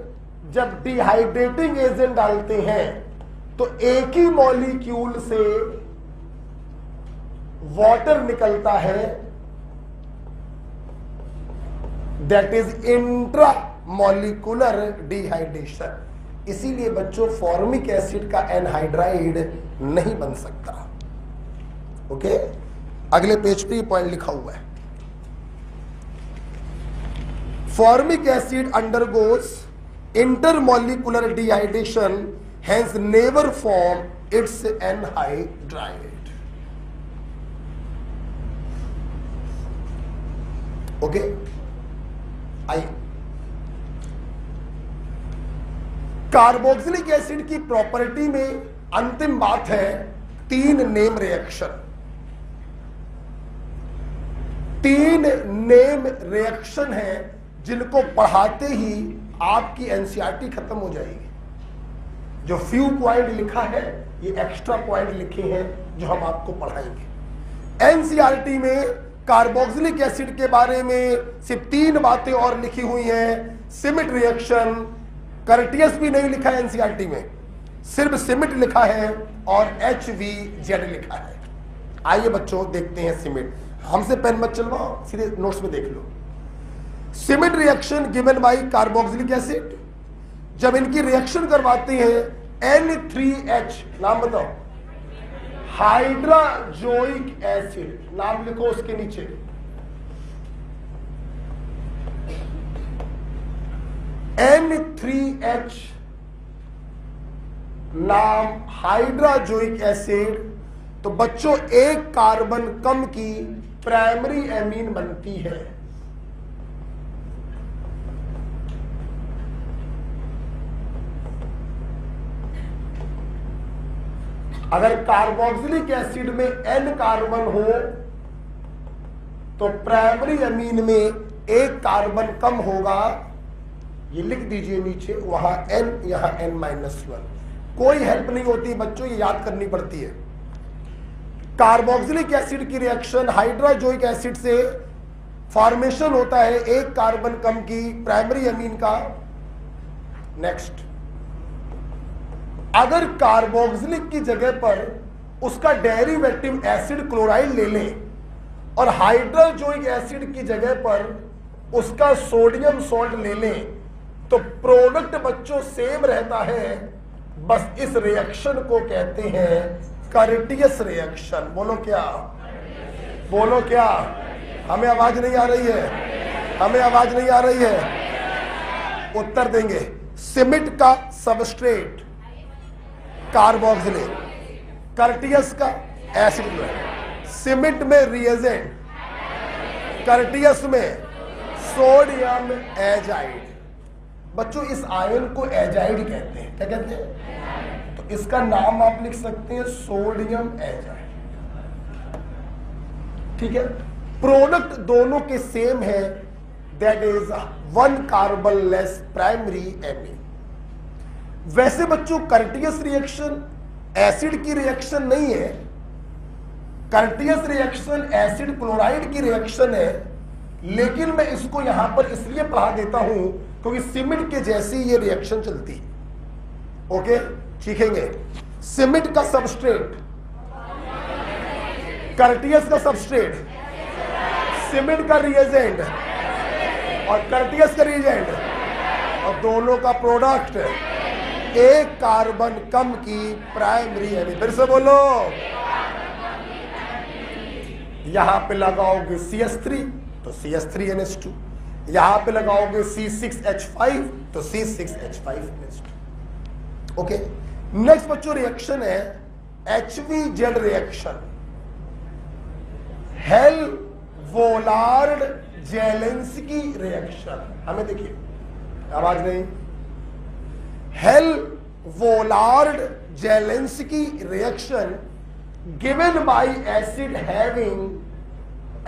जब डिहाइड्रेटिंग एजेंट डालते हैं तो एक ही मॉलिक्यूल से वाटर निकलता है, that is intra molecular dehydration. इसीलिए बच्चों फॉर्मिक एसिड का एनहाइड्राइड नहीं बन सकता। ओके, अगले पेज पे ये पॉइंट लिखा हुआ है। Formic acid undergoes intermolecular dehydration, hence never form its anhydride. Okay, आइए कार्बोक्सिलिक एसिड की प्रॉपर्टी में अंतिम बात है 3 नेम रिएक्शन। 3 नेम रिएक्शन है जिनको पढ़ाते ही आपकी एनसीईआरटी खत्म हो जाएगी। जो फ्यू पॉइंट लिखा है ये एक्स्ट्रा पॉइंट लिखे हैं जो हम आपको पढ़ाएंगे। एनसीईआरटी में कार्बोक्सिलिक एसिड के बारे में सिर्फ 3 बातें और लिखी हुई हैं। सिमिट रिएक्शन, कर्टियस भी नहीं लिखा है एनसीईआरटी में, सिर्फ सिमिट लिखा है और HVZ लिखा है। आइए बच्चों देखते हैं सिमिट। हमसे पेन मत चलवाओ, सीधे नोट्स में देख लो। Schmidt reaction given by carboxylic acid, जब इनकी रिएक्शन करवाते हैं N3H, नाम बताओ, हाइड्राजोइक एसिड, नाम लिखो उसके नीचे। N3H नाम हाइड्राजोइक एसिड, तो बच्चों एक कार्बन कम की प्राइमरी एमीन बनती है। अगर कार्बोक्सिलिक एसिड में N कार्बन हो तो प्राइमरी अमीन में एक कार्बन कम होगा, ये लिख दीजिए नीचे, वहां N यहां N-1। कोई हेल्प नहीं होती बच्चों, ये याद करनी पड़ती है। कार्बोक्सिलिक एसिड की रिएक्शन हाइड्राजोइक एसिड से फॉर्मेशन होता है एक कार्बन कम की प्राइमरी अमीन का। नेक्स्ट, अगर कार्बोक्सिलिक की जगह पर उसका डेरिवेटिव एसिड क्लोराइड ले लें और हाइड्राजोइक एसिड की जगह पर उसका सोडियम सॉल्ट ले लें तो प्रोडक्ट बच्चों सेम रहता है। बस इस रिएक्शन को कहते हैं कर्टियस रिएक्शन। बोलो क्या, बोलो क्या, हमें आवाज नहीं आ रही है, हमें आवाज नहीं आ रही है। उत्तर देंगे, सिमिट का सबस्ट्रेट कार्बोक्सिलिक, कर्टियस का एसिड, सिमिट में रिएजेंट, कर्टियस में सोडियम एजाइड। बच्चों इस आयन को एजाइड कहते हैं। क्या कहते हैं? तो इसका नाम आप लिख सकते हैं सोडियम एजाइड। ठीक है, प्रोडक्ट दोनों के सेम है, that is 1 carbon less primary amine. वैसे बच्चों कर्टियस रिएक्शन एसिड की रिएक्शन नहीं है, कर्टियस रिएक्शन एसिड क्लोराइड की रिएक्शन है, लेकिन मैं इसको यहां पर इसलिए पढ़ा देता हूं क्योंकि सिमिट के जैसी ये रिएक्शन चलती है। ओके, सीखेंगे। सिमिट का सबस्ट्रेट, कर्टियस का सबस्ट्रेट, सिमिट का रिएजेंट और कर्टियस का रिएजेंट, और दोनों का प्रोडक्ट एक कार्बन कम की प्राइमरी एमीन। फिर से बोलो, यहां पे लगाओगे CH3 तो CH3NH2, यहां पे लगाओगे C6H5 तो C6H5NH2। ओके, नेक्स्ट बच्चों रिएक्शन है HVZ reaction, Hell Volhard Zelinsky reaction. हमें देखिए, आवाज नहीं, Hell Volhard Zelinsky reaction given by acid having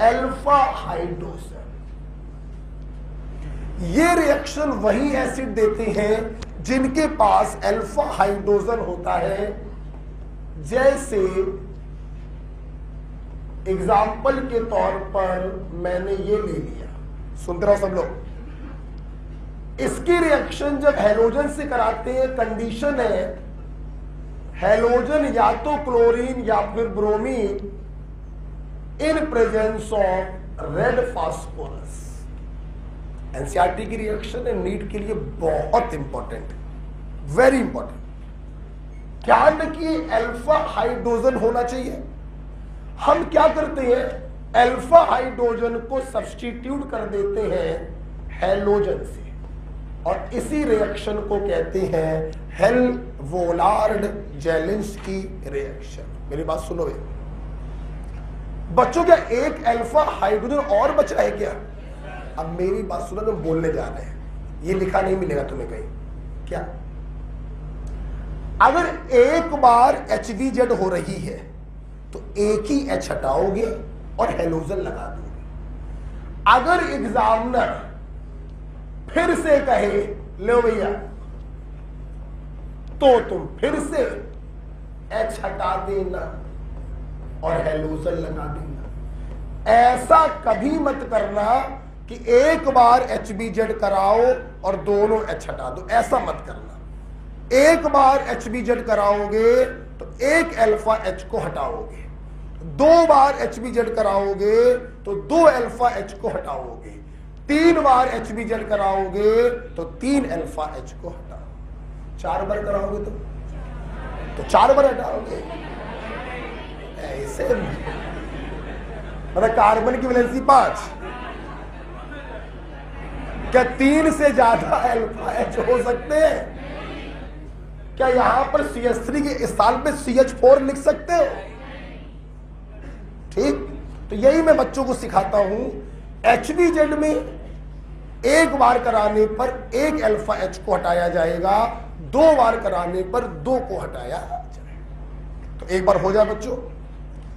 alpha hydrogen. ये रिएक्शन वही एसिड देते हैं जिनके पास अल्फा हाइड्रोजन होता है, जैसे एग्जाम्पल के तौर पर मैंने ये ले लिया, सुनते रहो सब लोग। इसकी रिएक्शन जब हैलोजन से कराते हैं, कंडीशन है हैलोजन या तो क्लोरीन या फिर bromine in presence of red phosphorus. NCERT की रिएक्शन है, नीट के लिए बहुत इंपॉर्टेंट, वेरी इंपॉर्टेंट। ध्यान रखिए अल्फा हाइड्रोजन होना चाहिए। हम क्या करते हैं, अल्फा हाइड्रोजन को सब्स्टिट्यूट कर देते हैं हैलोजन से, और इसी रिएक्शन को कहते हैं हेल्वोलार्ड जेलिंस्की रिएक्शन। मेरी बात सुनो बच्चों, क्या एक अल्फा हाइड्रोजन और बचा है क्या? अब मेरी बात सुनो, हम बोलने जा रहे हैं, ये लिखा नहीं मिलेगा तुम्हें कहीं। क्या अगर एक बार HVZ हो रही है तो एक ही H हटाओगे और हेलोजन लगा दोगे। अगर एग्जामिनर फिर से कहे लो भैया, तो तुम फिर से H हटा देना और हेलोजन लगा देना। ऐसा कभी मत करना कि एक बार HBZ कराओ और दोनों H हटा दो, ऐसा मत करना। एक बार HBZ कराओगे तो एक अल्फा H को हटाओगे, दो बार HBZ कराओगे तो दो अल्फा H को हटाओगे, तीन बार HBZ कराओगे तो तीन अल्फा H को हटाओ, चार बार कराओगे तो चार बार हटाओगे। ऐसे मतलब कार्बन की वैलेंसी 5, क्या 3 से ज्यादा अल्फा H हो सकते हैं? क्या यहां पर CH3 के स्थान पे CH4 लिख सकते हो? ठीक, तो यही मैं बच्चों को सिखाता हूं। HBZ में एक बार कराने पर एक अल्फा H को हटाया जाएगा, दो बार कराने पर दो को हटाया जाएगा। तो एक बार हो जाए बच्चों,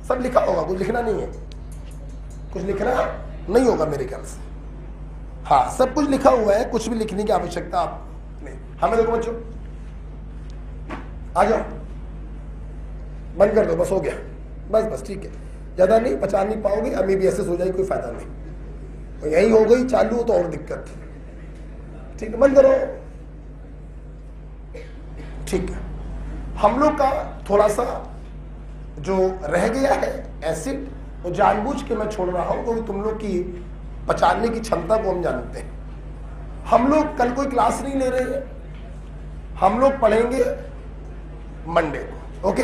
सब लिखा होगा, कुछ लिखना नहीं है, कुछ लिखना नहीं होगा मेरे ख्याल से। हाँ, सब कुछ लिखा हुआ है, कुछ भी लिखने की आवश्यकता आप नहीं। हमें देखो बच्चों, आ जाओ, बंद कर दो, बस हो गया, बस बस ठीक है, ज्यादा नहीं, पचा नहीं पाओगे, MBBS हो जाए, कोई फायदा नहीं, तो यही हो गई चालू हो तो और दिक्कत। ठीक है, बंद करो। ठीक है, हम लोग का थोड़ा सा जो रह गया है एसिड, वो जानबूझ के मैं छोड़ रहा हूं, क्योंकि तुम लोग की पचाने की क्षमता को हम जानते हैं। हम लोग कल कोई क्लास नहीं ले रहे हैं, हम लोग पढ़ेंगे मंडे को, ओके।